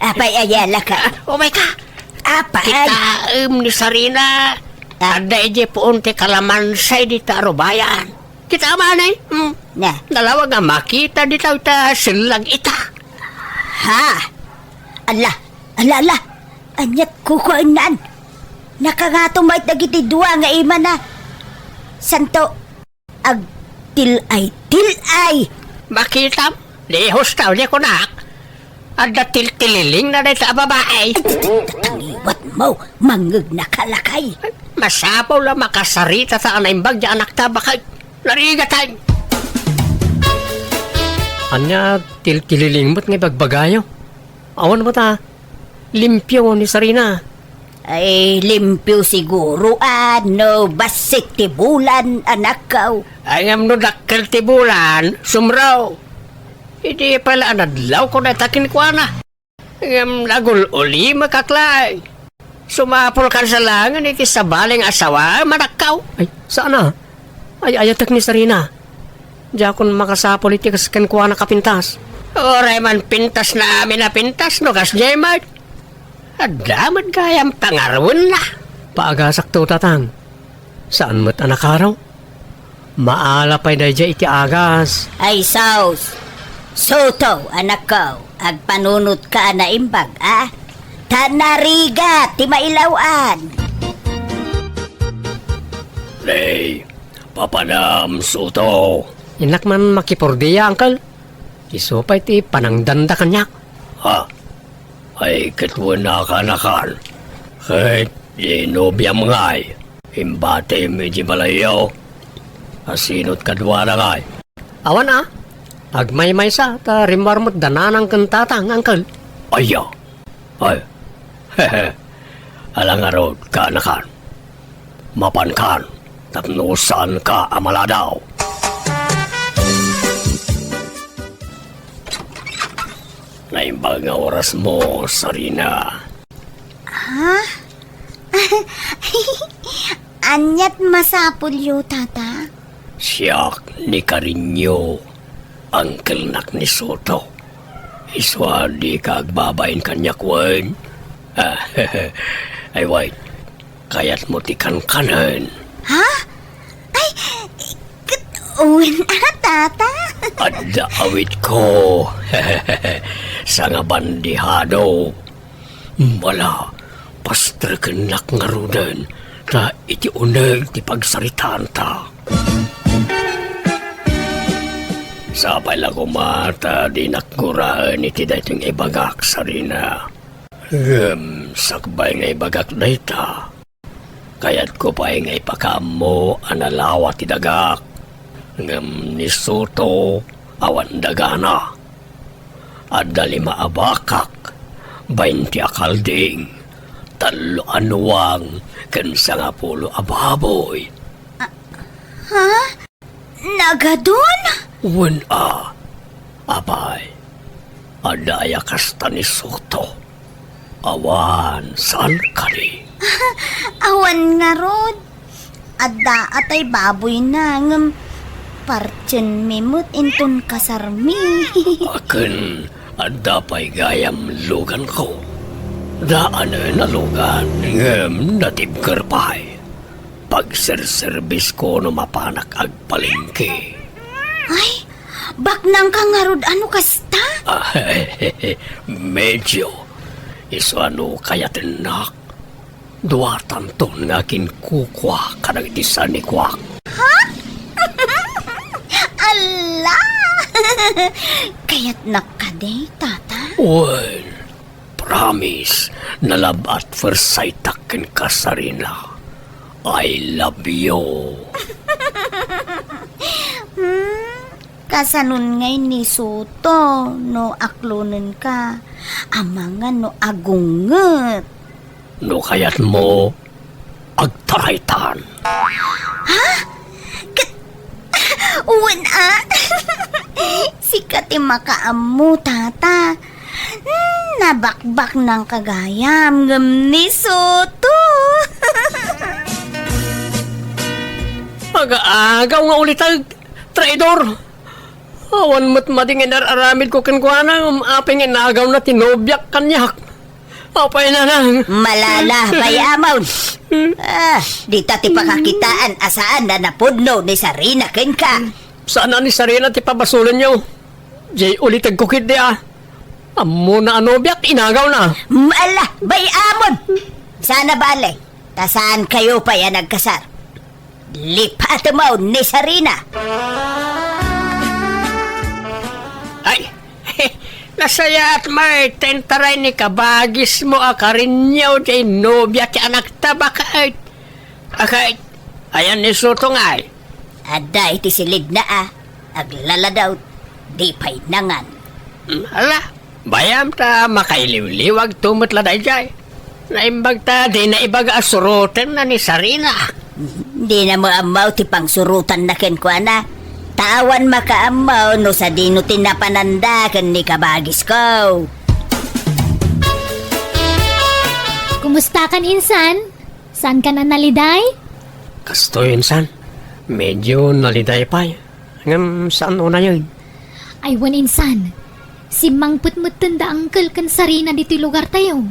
Apay ayala ka. Umay ka. Apay. Kita ni Sarina. Ada eje poon te kalamansay di ta bayan. Kita manay. Na. Dalawa nga makita di ta silang ita. Ha? Ala. Anyat kukuanan. Nakangatumay dagiti dua nga ima na. Santo. Ag tilay. Makita? Lihos tao di ko nak. Ada tiltililing na di ta babae. Tangiwat mo. Mangag na kalakay. Masapaw lang makasarita sa anaimbag di anak ta bakay. Narigatan. Anya tiltililing mo't nga bagbagayo. Awan mo ta. Limpyo ni Sarina. Ay, limpyo siguro. Ano, basik tibulan, anak ko. Ayam no dakkel tibulan, sumraw. Hindi pala anadlaw ko na takin ko na. Ayam nagul uli makaklay. Sumapol ka sa langan iti sa baling asawa, manakaw. Ay, saan na? Ay, ayatak ni Sarina. Diya kung makasapol iti kaskan ko na kapintas. Oray man pintas na amin na pintas, no kas Jemart. Adamat kayang pangarwan na. Paagasak to tatang. Saan mo't anak araw? Maalapay na dya iti agas. Ay, saus. Soto, anak ko. Agpanunot ka na imbag, ah? Tanariga, ti mailawan. Lay, papanam suto. Inak man makipurdiya, angkal. Isupay ti panangdanda kanyak. Ha? Ay katwan na kanakan. Kahit inobya mangay. Imbate medyo malayaw. Asinot kadwa na ngay. Awan ah. Agmay-may sa ta rimwarmot dananang kantatang, angkal. Aya. Ay. Hehe. Alang arod kanakan. Mapankan. Tapnusan ka amaladaw. Naimbag nga oras mo, Sarina. Anyat masapul yo, tata. Siyak ni Karinyo, Uncle Nak ni Soto. Iswa di kagbabain kanya kwen. Ay wait, kayat mo ti kankanan. Ha? Ay, katuwin tata. Adda awit ko. Sa nga bandihado. Wala, pastrakenak nga rudan. Ta iti uneg ti pagsaritaan ta. Sapay lang kumata di nakgurahan iti daytong ibagak Sarina. Sakbay nga ibagak dayta. Kayat ko pa nga ipakamo analawa ti dagak. Ni Soto awan dagana. Adda 5 abakak, 20 akalding, 3 anuwang, kansa nga 10 ababoy. Ha? Nagadon? Wen abay, adaya kasta ni Soto. Awan, saan ka ni? Awan nga rod. Adda atay baboy na ngam parchen mimut intun kasarmi. Akin, adda pa'y gayam lugan ko. Daan na lugan, ngem natibker pa'y. Pagserserbis ko no mapanak agpalingki. Ay, baknang ka nga rod ano kasta? Medyo. Iso ano kaya tinak. Duwatan to nga kinkukwa kanagdisan ni Kwak. Ala! Kaya't nakaday, tata? Well, promise na love at first sight takin ka Sarina. I love you. Kasanon ngay ni Soto, no aklonen ka. Amangan no agunget. No kayat mo, agtaraytan. Uwan Sikat makaamu, tata. Nabakbak ng kagayam ngam ni Soto. Aga-agaw nga ulit ang traidor. Awan mo't mading inararamid ko kankwana, aping inagaw na tinobyak kanyak. Apay na lang. Malala, bayamaw. Di tati pakakitaan asaan na napudno ni Sarina ken ka. Sana ni Sarina ti pabasulan niyo. Jay ulit ang kukit di Amo na anobyak, inagaw na. Mala, bayamon. Sana bale, tasaan kayo pa yan nagkasar. Lipat mo ni Sarina. Ay, nasaya at may tentaray ni kabagis mo akarin niyo jay nobya ti anak tabakait. Akait, ayan ni Soto nga Aday ti silid na aglala daw, di pa'y nangan. Ala, bayam ta makailiw-liwag tumot laday jay. Naimbag ta di na ibaga asurutan na ni Sarina. Di na mo amaw ti pangsurutan na ken kwa na. Tawan makaamaw no sa dino tinapananda ken ni kabagis ko. Kumusta kan insan? Saan ka na naliday? Kasto insan, medyo naliday pa. Ngam saan na yun? Ay wan insan. Si Mang Putmut tanda angkel kan Sarina dito lugar tayo.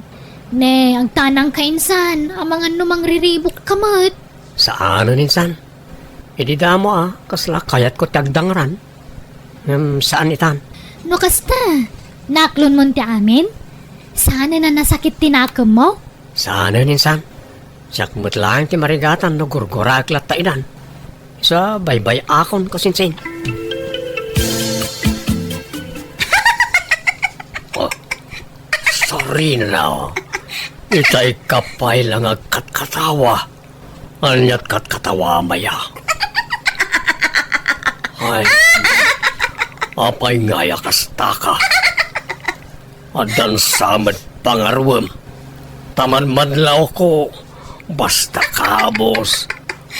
Ne, ang tanang ka insan, ang mga numang riribok kamot. Saan insan? Hindi mo kasla kayat ko tagdangran. Saan itan? No kasta, naklon mo ti amin? Sana na nasakit tinakam mo? Saan insan? Siyak mo't lang ti marigatan no gurgurak latainan. Sa baybay akon ko sinsin. Oh, sorry na Itay kapay lang agkat-katawa. Anyat kat-katawa maya. Ay, apay ngaya kastaka. Adan samad pangarwam. Taman madlaw ko, basta kabos,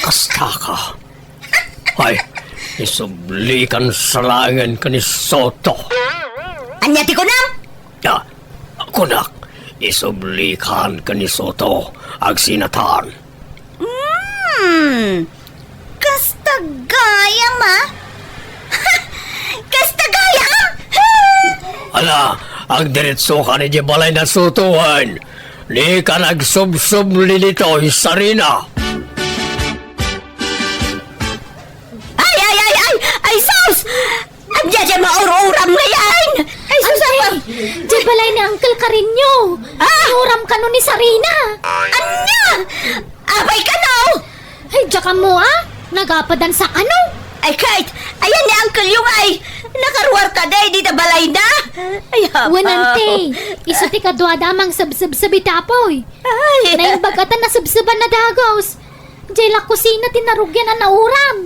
kastaka. Ay, isublikan sa langan ka ni Soto. Anyati ko na! Kunak, isublikan ka ni Soto, agsinatan. Kasta gayam Kasta gayam! Ala, ang diretso ka ni Jebalay na Sotohan. Di ka nagsub-sub nilito, Sarina. Ay, sus! Andiyan siya mauro-uram na yan! Ay, sus! Diyan balay ni Uncle Carinyo. Uram ka nun ni Sarina. Anya! Abay ka no! Ay, diyan ka mo nagapadan sa ano? Ay, kahit, ayan ni Uncle yung ay, nakaruwar ka day, di na balay na. Ay, hapaw. Wanante, iso ti kadwa damang sabsab sa bitapoy. Ay, Naimbagatan na sabsaban na dagos. Diyan la kusina tinarugyan na nauram.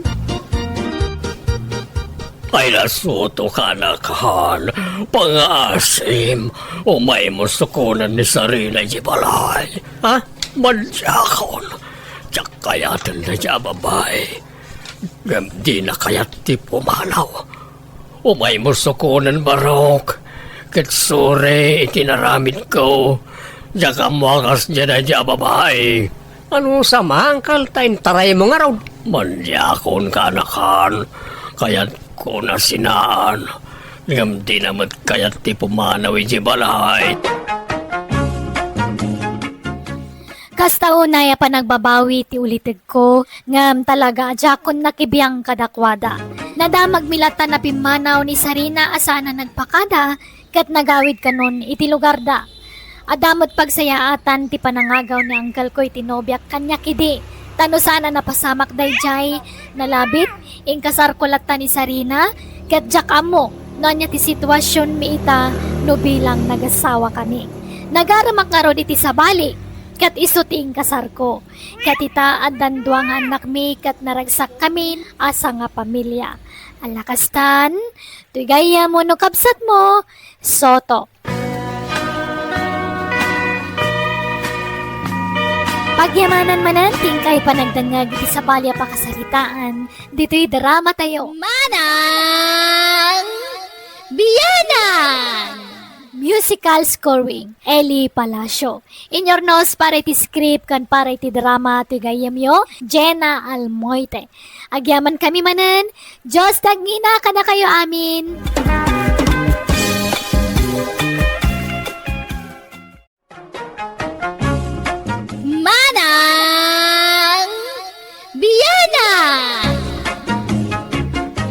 Ay nasuto ka na kahan, pang-asim, umay mo sukunan ni Sarina Jebalay. Ha? Madyakon, tiyak kayatan na siya babae. Di na kayat ti pumanaw. Umay mo sukunan barok, kitsure itinaramid ko, tiyak ang wakas dyan na siya babae. Ano sa mangkal tayo taray mo nga raw? Madyakon ka na kan, kayat ko na sinaan. Ngam di naman kayat ti pumanaw Jebalay. Kasta unay pa nagbabawi ti ulitig ko, ngam talaga adjakon nakibiyang kadakwada. Nadamag milatan na pimanaw ni Sarina asana nagpakada, kat nagawid kanon iti lugar da. Adamot pagsayaatan ti panangagaw ni Uncle ko itinobyak kanya kidi. Tano sana napasamak dayjay, nalabit, ingkasar kulatan ni Sarina, kat jak amo, no niya ti sitwasyon mi ita, no bilang nagasawa kani. Nagaramak nga ro iti sabali, kat isuting kasar ko. Kat ita at danduang anak mi kat naragsak kami asa nga pamilya. Alakastan, tuy gaya mo no kapsat mo, Soto. Pagyamanan manan, tingkay panagdangag iti sa balya pakasalitaan. Dito'y drama tayo. Manang Biyanan! Musical scoring, Eli Palacio. In your nose, para iti script kan para iti drama iti gayam yo, Jenna Almoite. Agyaman kami manan, Diyos tagngina ka na kayo amin. Manang Biyanan!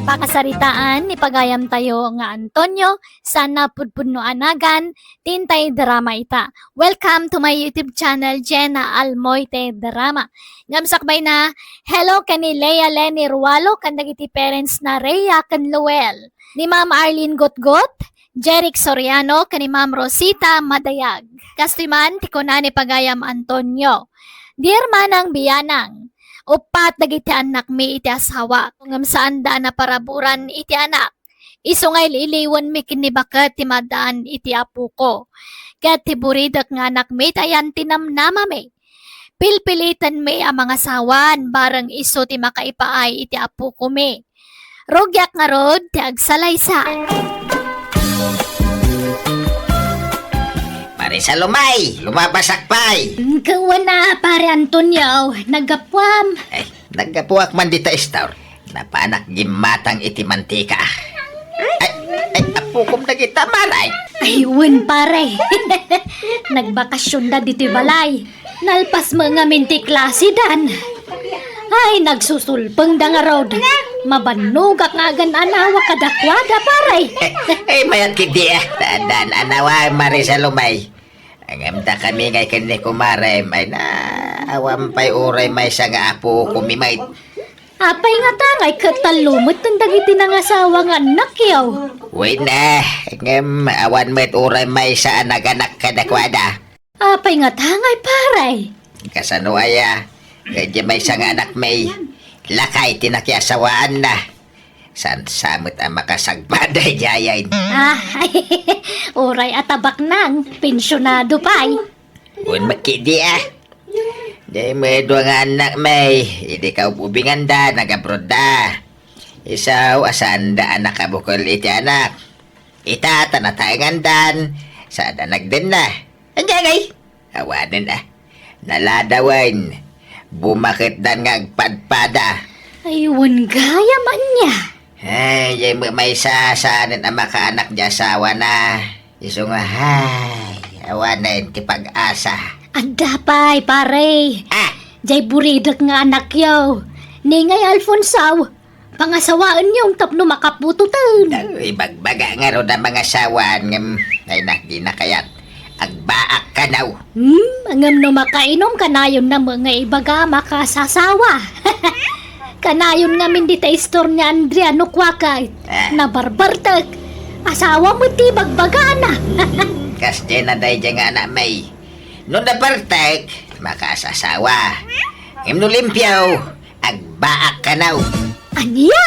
Pakasaritaan ni pagayam tayo nga Antonio, sana pudpudno anagan, tintay drama ita. Welcome to my YouTube channel, Jenna Almoite Drama. Ngamsakbay na, hello kani Lea Lenny Rualo, kandagiti parents na Rhea kan Luel. Ni Ma'am Arlene Gotgot, Jeric Soriano, kani Ma'am Rosita Madayag. Kastiman, tikuna ni pagayam Antonio. Dear Manang Biyanang, upat dagiti anak mi iti asawa. Ngam saan da na paraburan iti anak. Isungay iliwan mi kinibakat ti madaan iti apu ko. Kat ti buridak nga anak mi tayan tinamnama mi. Pilpilitan mi ang mga sawan barang iso ti makaipaay iti apu ko mi. Rogyak nga rod ti agsalaysa. Marisa Lumay, lumabasakpay. Kawa na pare Antonio, nagapwam. Ay, nagkapuak man dita istor. Napanak gimatang iti mantika. Ay, apukom na kita maray. Ayun pare. Nagbakasyon na dito'y balay. Nalpas mga minti klase dan. Ay, nagsusulpang da nga road. Mabanugak nga gan anawa kadakwada pare. Ay, mayat kidi Dan anawa Marisa Lumay. Ang amda kami ngay kani kumare may na awampay uray may sa nga apo kumimay. Apay nga tangay katalumot ng dagiti ng asawa nga anak yaw. Wait na, ngem awan met uray may sa anak-anak kadakwada. Apay nga tangay pare. Kasano aya, kaya may sa nga anak may lakay tinakyasawaan na. San samot ang makasagbaday jayain. Oray atabak nang, pensyonado pa'y. Un makidi Di may doang anak may, hindi ka ubingan da, nag-abroad da. Isaw, asan da anak ka bukol iti anak. Ita, tanatayangan dan, sada nagden na. Andiyan ay, awanin Naladawan, bumakit dan nga agpadpada. Ayun gaya man niya. Ay, may sasanin ang makaanak di asawa na. Iso nga, hay, awanin ti pag-asa. Ada pa'y pare. Ah, Jay buridak nga anak yaw. Ningay Alfonso, pangasawaan yung tapno makapututan. ibagbaga nga ro na mga sawan ngem ay di na kayat agbaak ka naw. Angam no makainom kanayon na mga ibaga makasasawa. Kanayon nga min dita istor ni Andrea no kwakay. Na barbartag. Asawa mo ti bagbagana. Kas na day dyan nga na may. No na bartag, makasasawa. Ngem no limpyaw, agbaak ka naw. Anya?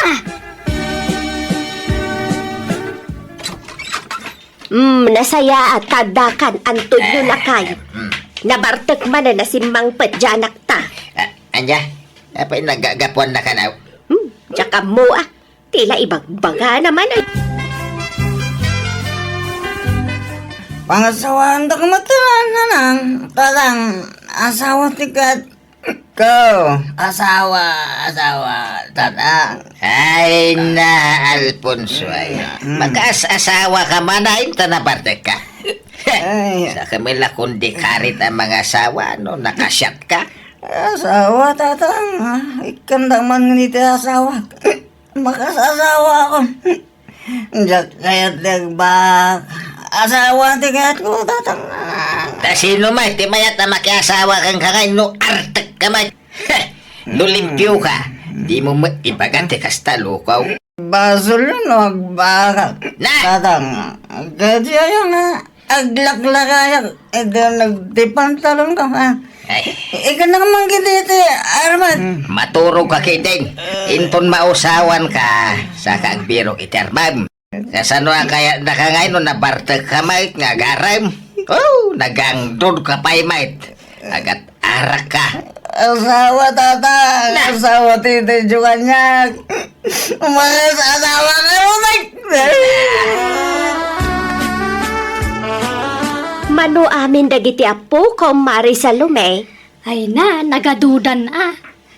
Nasaya at kadakan Antonio na kayo. Nabartek man na nasimbang padyanak ta. Anya, apay nagagapuan na ka naw. Tsaka mo tila ibagbaga naman ay. Pangasawaan da kamataran na nang tatang asawa tikat ko. Asawa, tatang. Ay na, Alfonso ay. Mag-asawa ka man ay tanabartek ka. Ay, Sa kamila kundi karit ang mga asawa, no, nakasyat ka. asawa tatang. Ikandang man nito asawa. Makasasawa ako. Diyak kaya't nagbak. Asawa tikat ko tatang. Ta sino may, ti mayat na makiasawa kang kakay, no, artek ka may. No, limpyo ka. Di mo ibagan, ti kastalukaw. Basol na nagbakal. Na! Tatang. Kaya yung aglaklakayak. Ito nagtipantalon ka ha. Ay, Ika na naman kita, Arman. maturog ka kiting. Inton mausawan ka sa kagbiro itermam. Kasano ang kaya nakangay no nabartag ka mait nga garam. Oh, nagangdod ka pa'y mait. Agat arak ka. Asawa, tatang. Asawa, titi, niya. Umalis asawa ka, Rutek. Mano amin dagiti apo ko Mari Salome. Ay na, nagadudan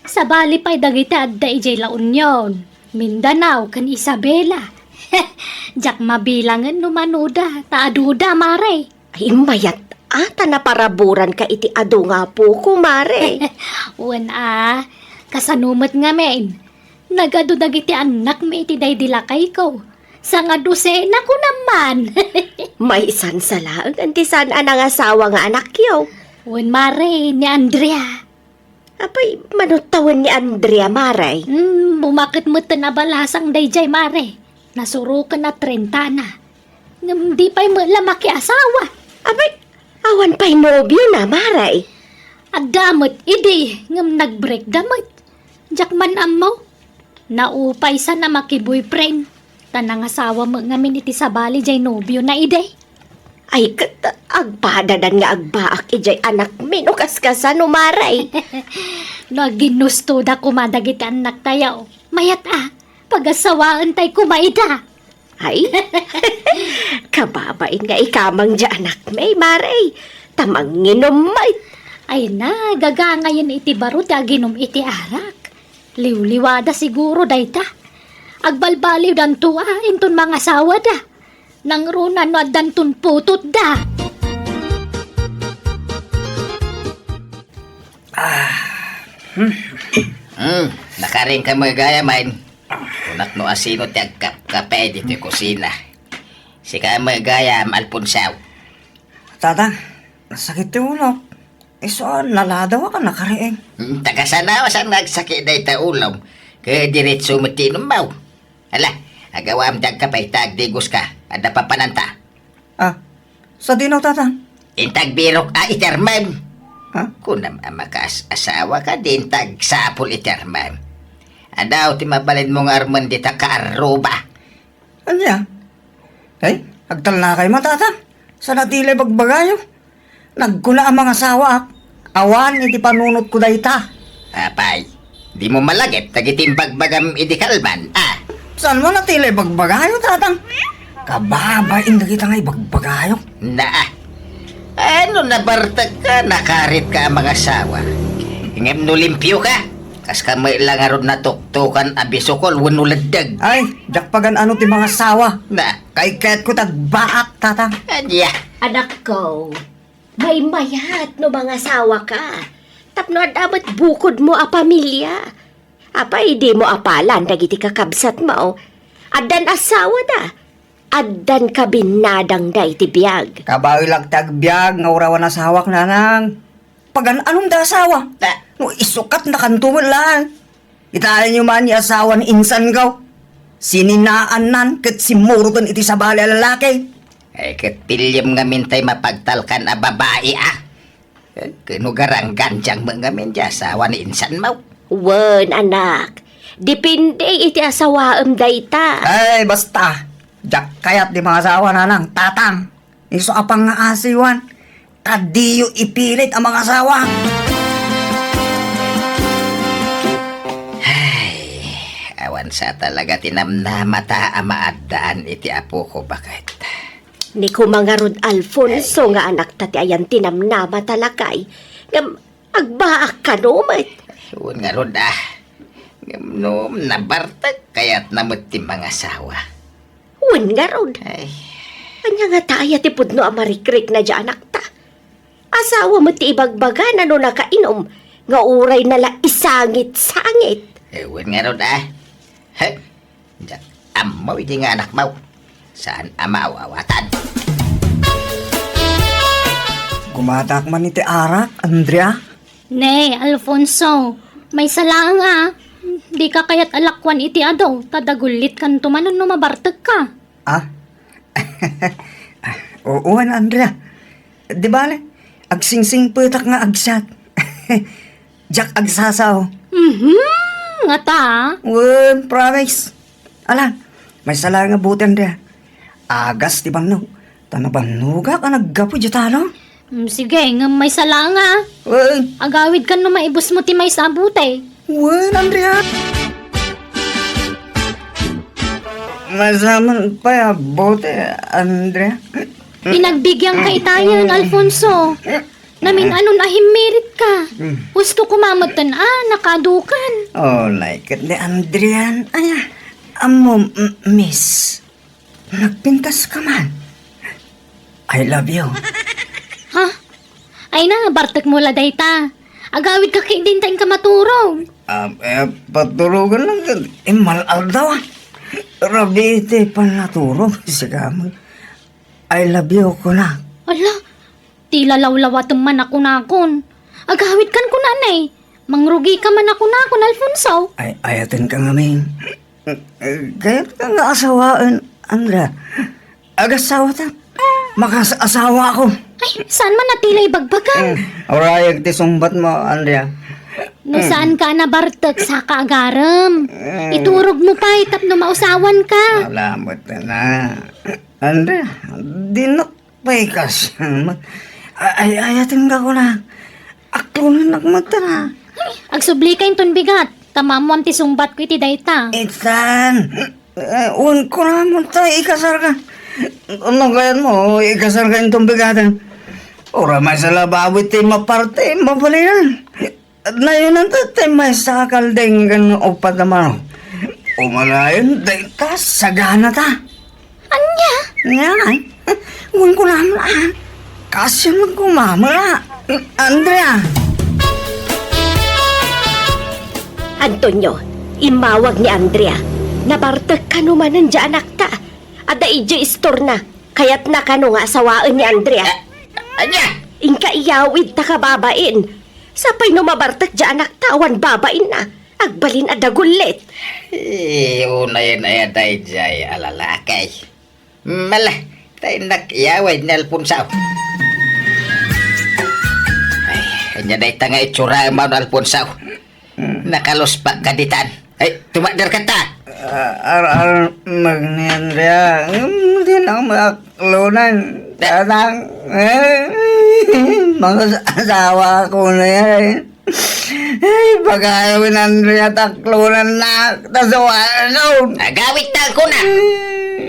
Sa bali pa'y dagiti adda ijay La Union, Mindanao, kan Isabela. Jak mabilangan no manuda, taaduda mare. Ay mayat ata na paraburan ka iti ado nga po ko Mare. Wan kasanumat nga men. Nagado dagiti anak may iti daydilakay ko. Sa nga dosena ko naman. May isan sala ang antisan anang asawa nga anak yo. Wan mare, ni Andrea. Apay manutawan ni Andrea Mare. Bumakit mo na balasang dayjay mare. Nasurukan na 30 na. Ngam di pa'y lamaki asawa. Abay, awan pa'y nobyo na Mare. At damot, idi, ngam nag-break damot. Jakman amaw. Naupay sa na maki-boyfriend. Tanang asawa mo ngamin iti sabali jay nobyo na ide. Ay kat agpadadan nga agbaak ijay anak min o kaskasan no Mare. No, ginusto da kumadagiti anak tayo. Mayat pag-asawaan tay kumaida. Ay, kababain nga ikamang dya anak may Mare. Tamang nginomay. Ay na, gaga ngayon iti barot ginom iti arak. Liwliwada siguro dayta. Agbalbaliw dan tuwa inton mga asawa da. Nang runa no dantun putot da. Nakaring ka mga gaya main. Unak no asino ti agkape dito yung kusina. Sika mga gaya Alfonsaw. Tatang, nasakit yung ulo. Isoan, naladawa ka na kariing. Tagasanawa sa nagsakit na ita ulom. Kaya diretso matinom baw. Hala, agawam dag kapay tagdigos ka. Ada pa pananta. Sa dinaw, tatang. Intag birok itermam. Ha? Kung makas asawa ka din tag sapul itermam. Adaw ti mabalin mong arman dita kaaruba. Anya? Ay, agtal na kayo matatang. Sa natilay bagbagayo. Nagkula ang mga sawa. Awan, iti panunot ko dayta. Apay, di mo malagip tagitin pagbagam idikalman. Saan mo natilay bagbagayo, tatang? Kababain na kita nga'y bagbagayo. Ano nabartag ka, nakarit ka ang mga asawa. Ingem no limpyo ka. Kas ka may lang aron na tuktukan abisokol, wanuladdag. Ay, jakpagan ano ti mga sawa. Na, Kay ket ko tagbaak, tatang. adya. Anak ko, may mayat no mga asawa ka. Tapno dapat bukod mo a pamilya. Apay di mo apalan dagiti kakabsat mo. Addan asawa da. Addan kabinadang da iti biyag. Kabawi lang tagbiag, nga urawan asawak nanang. Pagan anong da asawa? Na, No, isukat na kantuman lang. Itahan nyo man yung asawa ni insan gaw. Sininaan nan, kat simurutan iti sa bali lalaki. ay katpilyam nga mintay mapagtalkan a babae Kinugarang ganjang mga mindya asawa ni insan mo. Wen anak, depende iti asawaem dayta. Ay, basta. Jak kayat di mga asawa nanang, tatang. Iso apang nga asiwan. Kadiyo ipilit ang mga asawa. Awan sa talaga tinamnamata amaadaan iti apo ko bakit. Ni kumangarod Alfonso nga anak tati ayan tinamnama talakay. Ngam agbaak ka numat. Yun nga ron Ngamnom nabartag kaya't namot ti mga asawa. Wen nga rod. Ay, Anya nga tayo ti pudno amarikrik na dya anak ta. Asawa mo ti ibagbagan ano nakainom. Nga uray nala isangit-sangit. ewan nga ron He, jak amaw iti nga anak mo. Saan amawawatan? Gumatak man iti arak, Andrea. Ne, Alfonso, may sala Di ka kayat alakwan iti adaw, tadagulit kan tumanon no mabartag ka. Oo, Andrea. Di bale, agsingsing putak nga agsat. Jack agsasaw. Nga ta. Wen, promise. Ala, may sala nga butan dia. Agas ti bang no. Tanabanuga ka naggapo jatano. Sige, nga may sala nga. Wen, Agawid ka no maibos mo ti may sabute. wen, Andrea. Masaman pa ya bote, Andrea. Pinagbigyan ka itayan, Alfonso. Namin anon ahimirit ka. Gusto kumamatan nakadukan. Oh, like it ni Andrian. Ay, amo, miss. Nagpintas ka man. I love you. Ha? Ay na, bartek mo la dayta. Agawid ka kay din tayong kamaturog. Patulogan lang. Malal daw. Rabite pa naturog. Sige mo. I love you ko na. Ala, tila lawlawat man ako nakon. Agawid kan ko nanay. Mangrugi ka man ako nakon, Alfonso. Ay, ayatin ka ngamin. Kaya ka nga asawaan, Andra. Agasawa ta. Makasawa ako. Ay, saan man natilay bagbagan? Orayag ti sumbat mo, Andrea. No saan ka na bartek sa kaagaram? Iturog mo pa, itap no mausawan ka. Salamat na. Andrea, dinakpay ka siya. Ay, ayatin ka ko na. Aklunan nagmata na. Agsubli ka yung bigat. Tamamuam ti sumbat ko iti dayta. Itan, un ko naman tayo, ikasar ka. Ano kaya mo, ikasar ka yung tumbigatan. Ora may sa labawit tayo maparte, mapalinan. At na yun ang tatay may sakal din ganun upat naman. Umalayon, day ta, sagana ta. Anya? Yan, un ko naman kasi magkumamala. Andrea. Antonio, imawag ni Andrea. Nabartag ka naman ng anak ta. Ada ijo istor na. Kaya't na kano nga asawaan ni Andrea. Anya? Ingka iyawid ta kababain. Sapay no mabartag anak ta awan babain na. Agbalin adagulit. Unayan ay tayo jay alalakay. Malah, tayo nakiyaway ni Alfonso. Ay, kanya na itanga itsura mo na Alfonso. Nakalos pa kaditan. Ay, tumakder ka ta. Magni Andrea, hindi na ako makaklunan. Tatang, mga asawa ko na yan. Ay, pag-ayawin Andrea, taklunan na. Tasawa no. Agawit na ako na.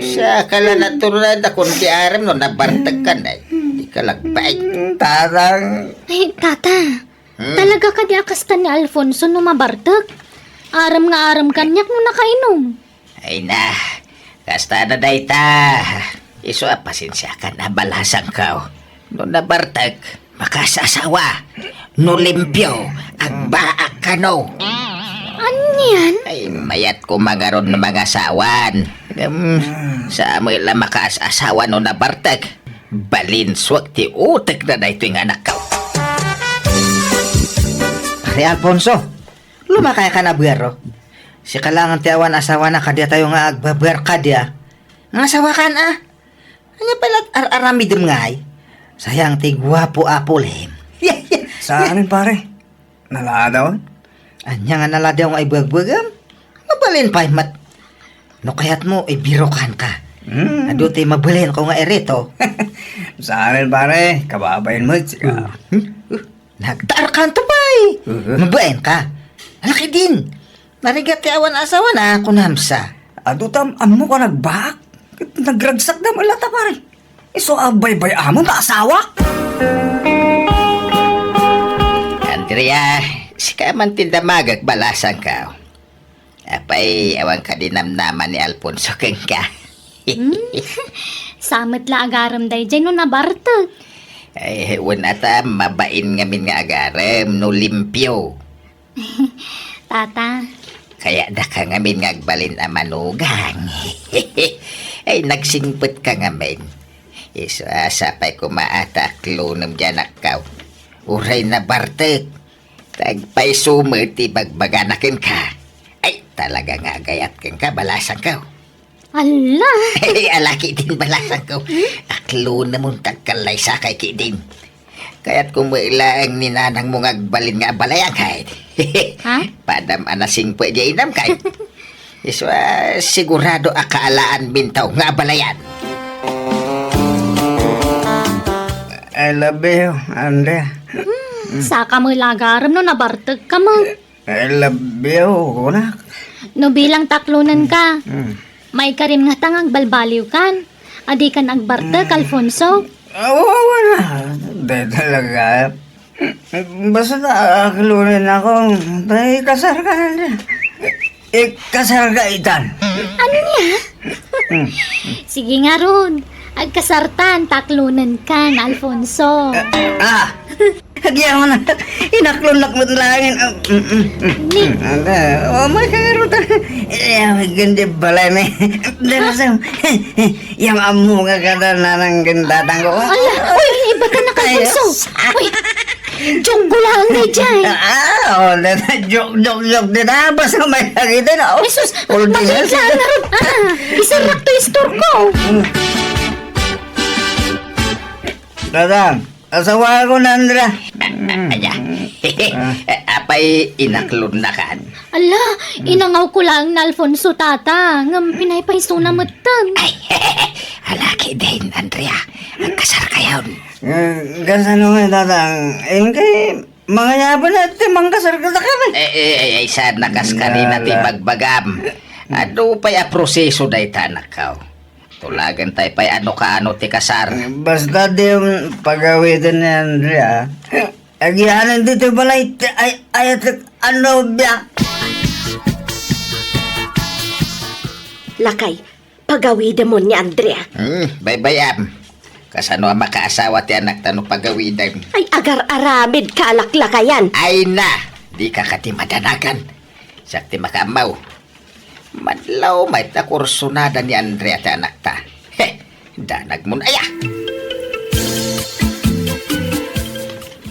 Sa kala natural na kung di aram no, nabartag ka na. Di ka lagbay. Tatang, Ay, tata. Talaga ka di akastan ni Alfonso no mabartek? Aram nga aram kanyak no nakainom. Ay na, kasta na day ta. Iso pasensya ka na balasang ka. No nabartag, makasasawa. No limpyo, agbaak ka no. Anyan? Ay, mayat ko magaron na mga asawan. Sa amoy lang makaasawa no nabartag. Balinswag ti utek na ito yung anak ka. Pare Alfonso, lumakay ka na biyero. Si kalangan tiawan asawa na kadya tayo nga agbabar kadya. Nga asawa ka na. Ano pala ar-aramidum nga ay? Sayang ti gwapo apulem. saan pare? Naladaw? Anya nga naladaw nga ibagbagam. Mabalin pa mat. No kayat mo ibirokan ka. Ado ti mabalin ko nga erito. Saan pare? Kababayin mo, sika. Nagtaar ka to pa eh. Mabain ka. Alaki din. Narigat ti awan asawa na kunamsa. Adutam, amo ka nagbak? Nagragsak na malata pare. Iso abay-bay amo na asawa? Andrea, si ka man tindamagag balasan ka. Apay, awan ka dinamnaman ni Alfonso keng ka. Samit la agaram day dyan no nabartek. Ay, wala ta, mabain ngamin nga agarem, no limpyo. Tata, Kaya da ka ngamin nga agbalin a manugang. Ay, nagsingpot ka ngamin. Iso asapay ko maataklo ng dyan akaw. Uray na bartek. Tagpay sumit, ibagbaganakin ka. Ay, talaga nga gayat kang ka, balasan ka. ala. Ay, alaki din balasan ko. Aklo na mong tagkalay sa kay kidin. Kaya't kung mailaang ni nanang mo ngagbalin nga balayan kahit. Ha? Padam anasing pwede inam kahit. Iso, sigurado akaalaan bintaw nga balayan. I love you, Andrea. Saka mo lagaram no nabartag ka mo. I love you, kunak. No bilang taklunan ka. May karim nga tangang balbaliw kan. Adi kan agbartag, Alfonso. Wala. Dahil talaga. Basta aklunin ako. Dahil kasar ka na. Kasar ka, Itan. Sige nga ron. Agkasartan, taklunan kan, Alfonso. Hagyan mo na. Inaklon-laklon langin. Ni, May kagarutan. May ganda balay na. Darasam. Yung amo nga kada na ng gandatang ko. ala, uy, iba ka na ka, Alfonso. Uy, junggo lang na dyan. Joke din na. Basta may nakita na. Jesus, makikita na ron. Isarak to yung store ko. Tatang, asawa ko na, Andra. Anya. Apay inaklon na kan. Ala, inangaw ko lang na Alfonso tata. Ngam pinaypaiso na matan. Ay, halaki din, Andrea. Agkasar kayon. Kasano nga, Tatang? Kay mga yaba natin, mangkasar ka sa kami. Ay, sad nakas kanina ti magbagam. Ano pa'y a proseso day tanak ka? Tulagan tayo pa'y ano ka ano ti kasar. Basta di yung pagawitan ni Andrea. Agihanan dito balay, ayat ano biya. Lakay, pagawida mo ni Andrea. Baybayam. Kasano ang makaasawa ti anak tano pagawidan. Ay agar-aramid kalaklakayan. Ay na, di ka kati madanagan. Sakti makamaw. Madlaw may takursunada ni Andrea ti anak ta. Danag mo na aya.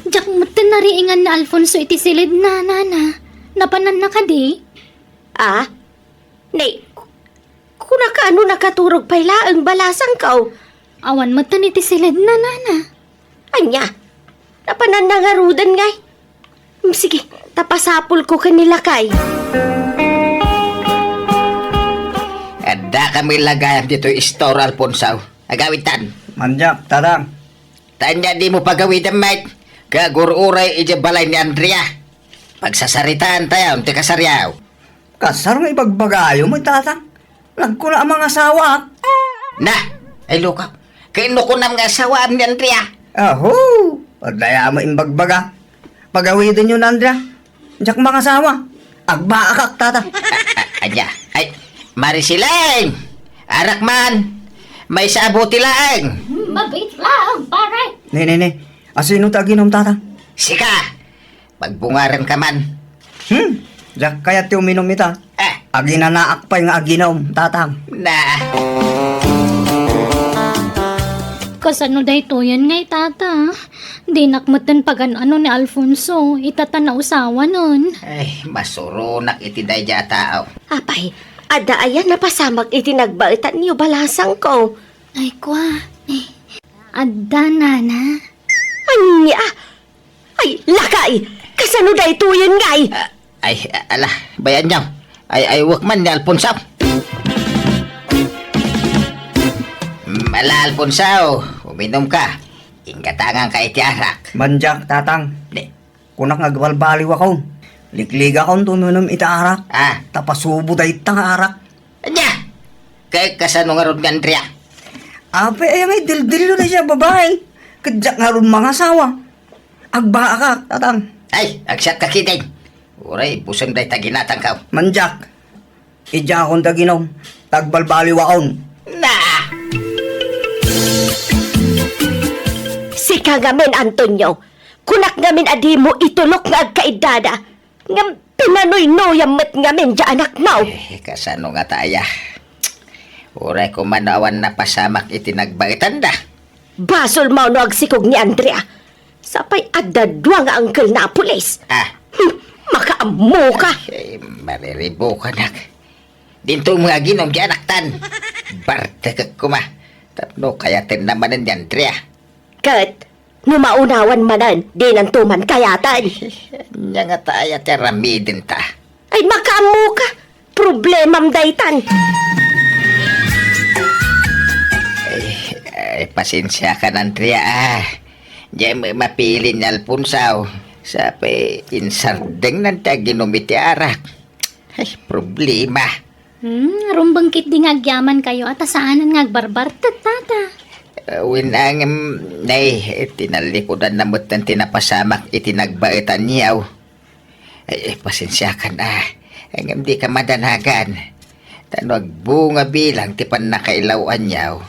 Jak matan nariingan na Alfonso iti silid na nana. Napanan na ka di? Ah? Nay, kuna ka ano nakaturog pala ang balasang kao. Awan matan iti silid na nana. Anya, napanan na nga rudan ngay. Sige, tapasapol ko kanila kay. Ada kami lagayan dito store Alfonso. Agawitan. Manjak, Tatang. Tanya di mo pagawidan mate. Kagururay ija balay ni Andrea. Pagsasaritaan tayo, ti kasaryaw. Kasar nga ipagbagayo mo, Tatang. Lagko na ang mga asawa. Na, ay lukaw. Kaino ko na mga asawa ni Andrea. Aho, padaya mo imbagbaga. Pagawitan yun, Andrea. Jak mga asawa. Agbaakak, Tatang. Anya, ay, Marisileng! Arak man! May sabuti lang! Mabait lang, pare. Ne. Asino taginom, Tatang? Sika! Pagbungaran ka man. Jak kaya ti uminom ita. Aginanaak pa yung aginom, Tatang. Na, Kasano day to yan ngay tata. Di nakmatan pagan ano ni Alfonso. Itata na usawa nun. ay, masurunak iti day dya tao. Apay, ada ayan napasamag itinagbaitan niyo balasang ko. Ay kwa. Adda nana. Anya! Ay, lakay! Kasano da ito yan ngay? Ay, ala, bayan niyo. Ay, wak man ni Alfonso. Mala, Alfonso, uminom ka. Ingkatangan ka iti arak. Manjak, Tatang. Di, Kunak nagbalbaliw ako. Liklig ako tununom itaarak. ah, Tapasubo da itang arak. anya! Kay kasano nga ron nga Andrea? Ape, may dildil na siya, babae. Kadyak nga ron mga asawa. Agbaakak, Tatang. Ay, agsat ka kiting. Uray, pusang day taginatang ka. Manjak. Ija akong taginom. Tagbalbaliw akong. Na! Sika ngamin, Antonio. Kunak ngamin adi mo itulok nga agkaidada. Ngam pinanoy-noyam met ngamin dya anak mo. Kasano nga taya? Uray ko manawan na pasamak itinagbaitan da. Basol mo no agsikog ni Andrea. Sapay adadwa nga angkel na pulis. Makaamo ka. Ay, mariribo ka nak. Dito mga ginom di anaktan. Barte ka kuma. Tapno kayatin naman ni Andrea. Kat, Numaunawan manan, di nang tuman kayatan. Nya nga tayo teramidin ta. Ay makamu ka, problemam daytan. Ay, pasensya ka Andrea Diyan mo mapili ni Alfonso. Sabi, insardeng ng taginumiti arak. Ay, problema. Rumbangkit di ngagyaman kayo at asaanan ngagbarbar tata. Winang nay, tinalikodan na mo't ng tinapasamak itinagbaitan niyaw. Ay, pasensya ka na. Ang di ka madanagan. Tanwag bunga bilang tipan na kailawan niyaw.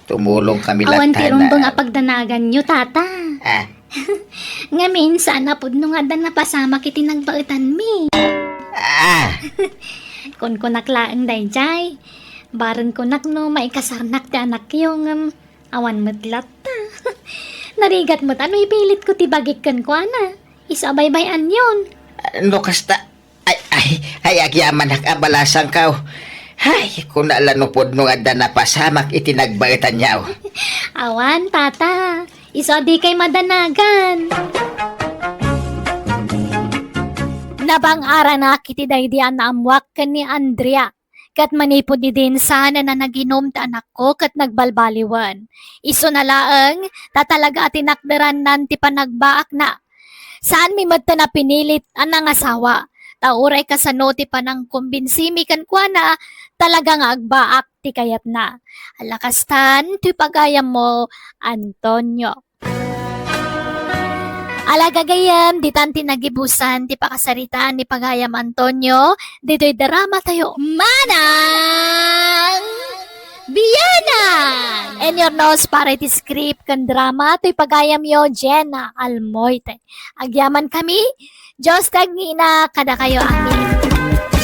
Tumulong kami Awan ti latan rumbang apagdanagan nyo tata. Ah, Ngamin sana pud no nga dan napasama kiti nagbaitan mi. Kon laeng dayjay. Baron konak no maikasarnak ti anak yung awan medlat ta. Narigat mo't ano ipilit ko ti bagikkan ko ana. Isabaybayan yun. no kasta. Ay, agyaman nakabalasang kaw. Ay, kung naalanupod nung adda na pasamak itinagbaitan niyaw. Awan tata. Iso di kay madanagan. Nabang-ara na kiti daydian na amwak ken ni Andrea. Kat manipod ni din sana na naginom ta anak ko kat nagbalbaliwan. Iso na laeng, tatalaga atinakderan nan ti panagbaak na. Saan mi madta na pinilit anang asawa? Tauray ka sa no ti panang kumbinsimi kan kwa na talagang agbaak ti kayat na. Alakastan, ti pagayam mo, Antonio. Alagagayam, di tanti nagibusan, ti pakasaritaan ni pagayam Antonio, dito'y drama tayo. Manang Biyanan! And your nose para iti script kan drama, to'y pagayam yo, Jenna Almoite. Agyaman kami, Diyos tagngina kada kayo amin.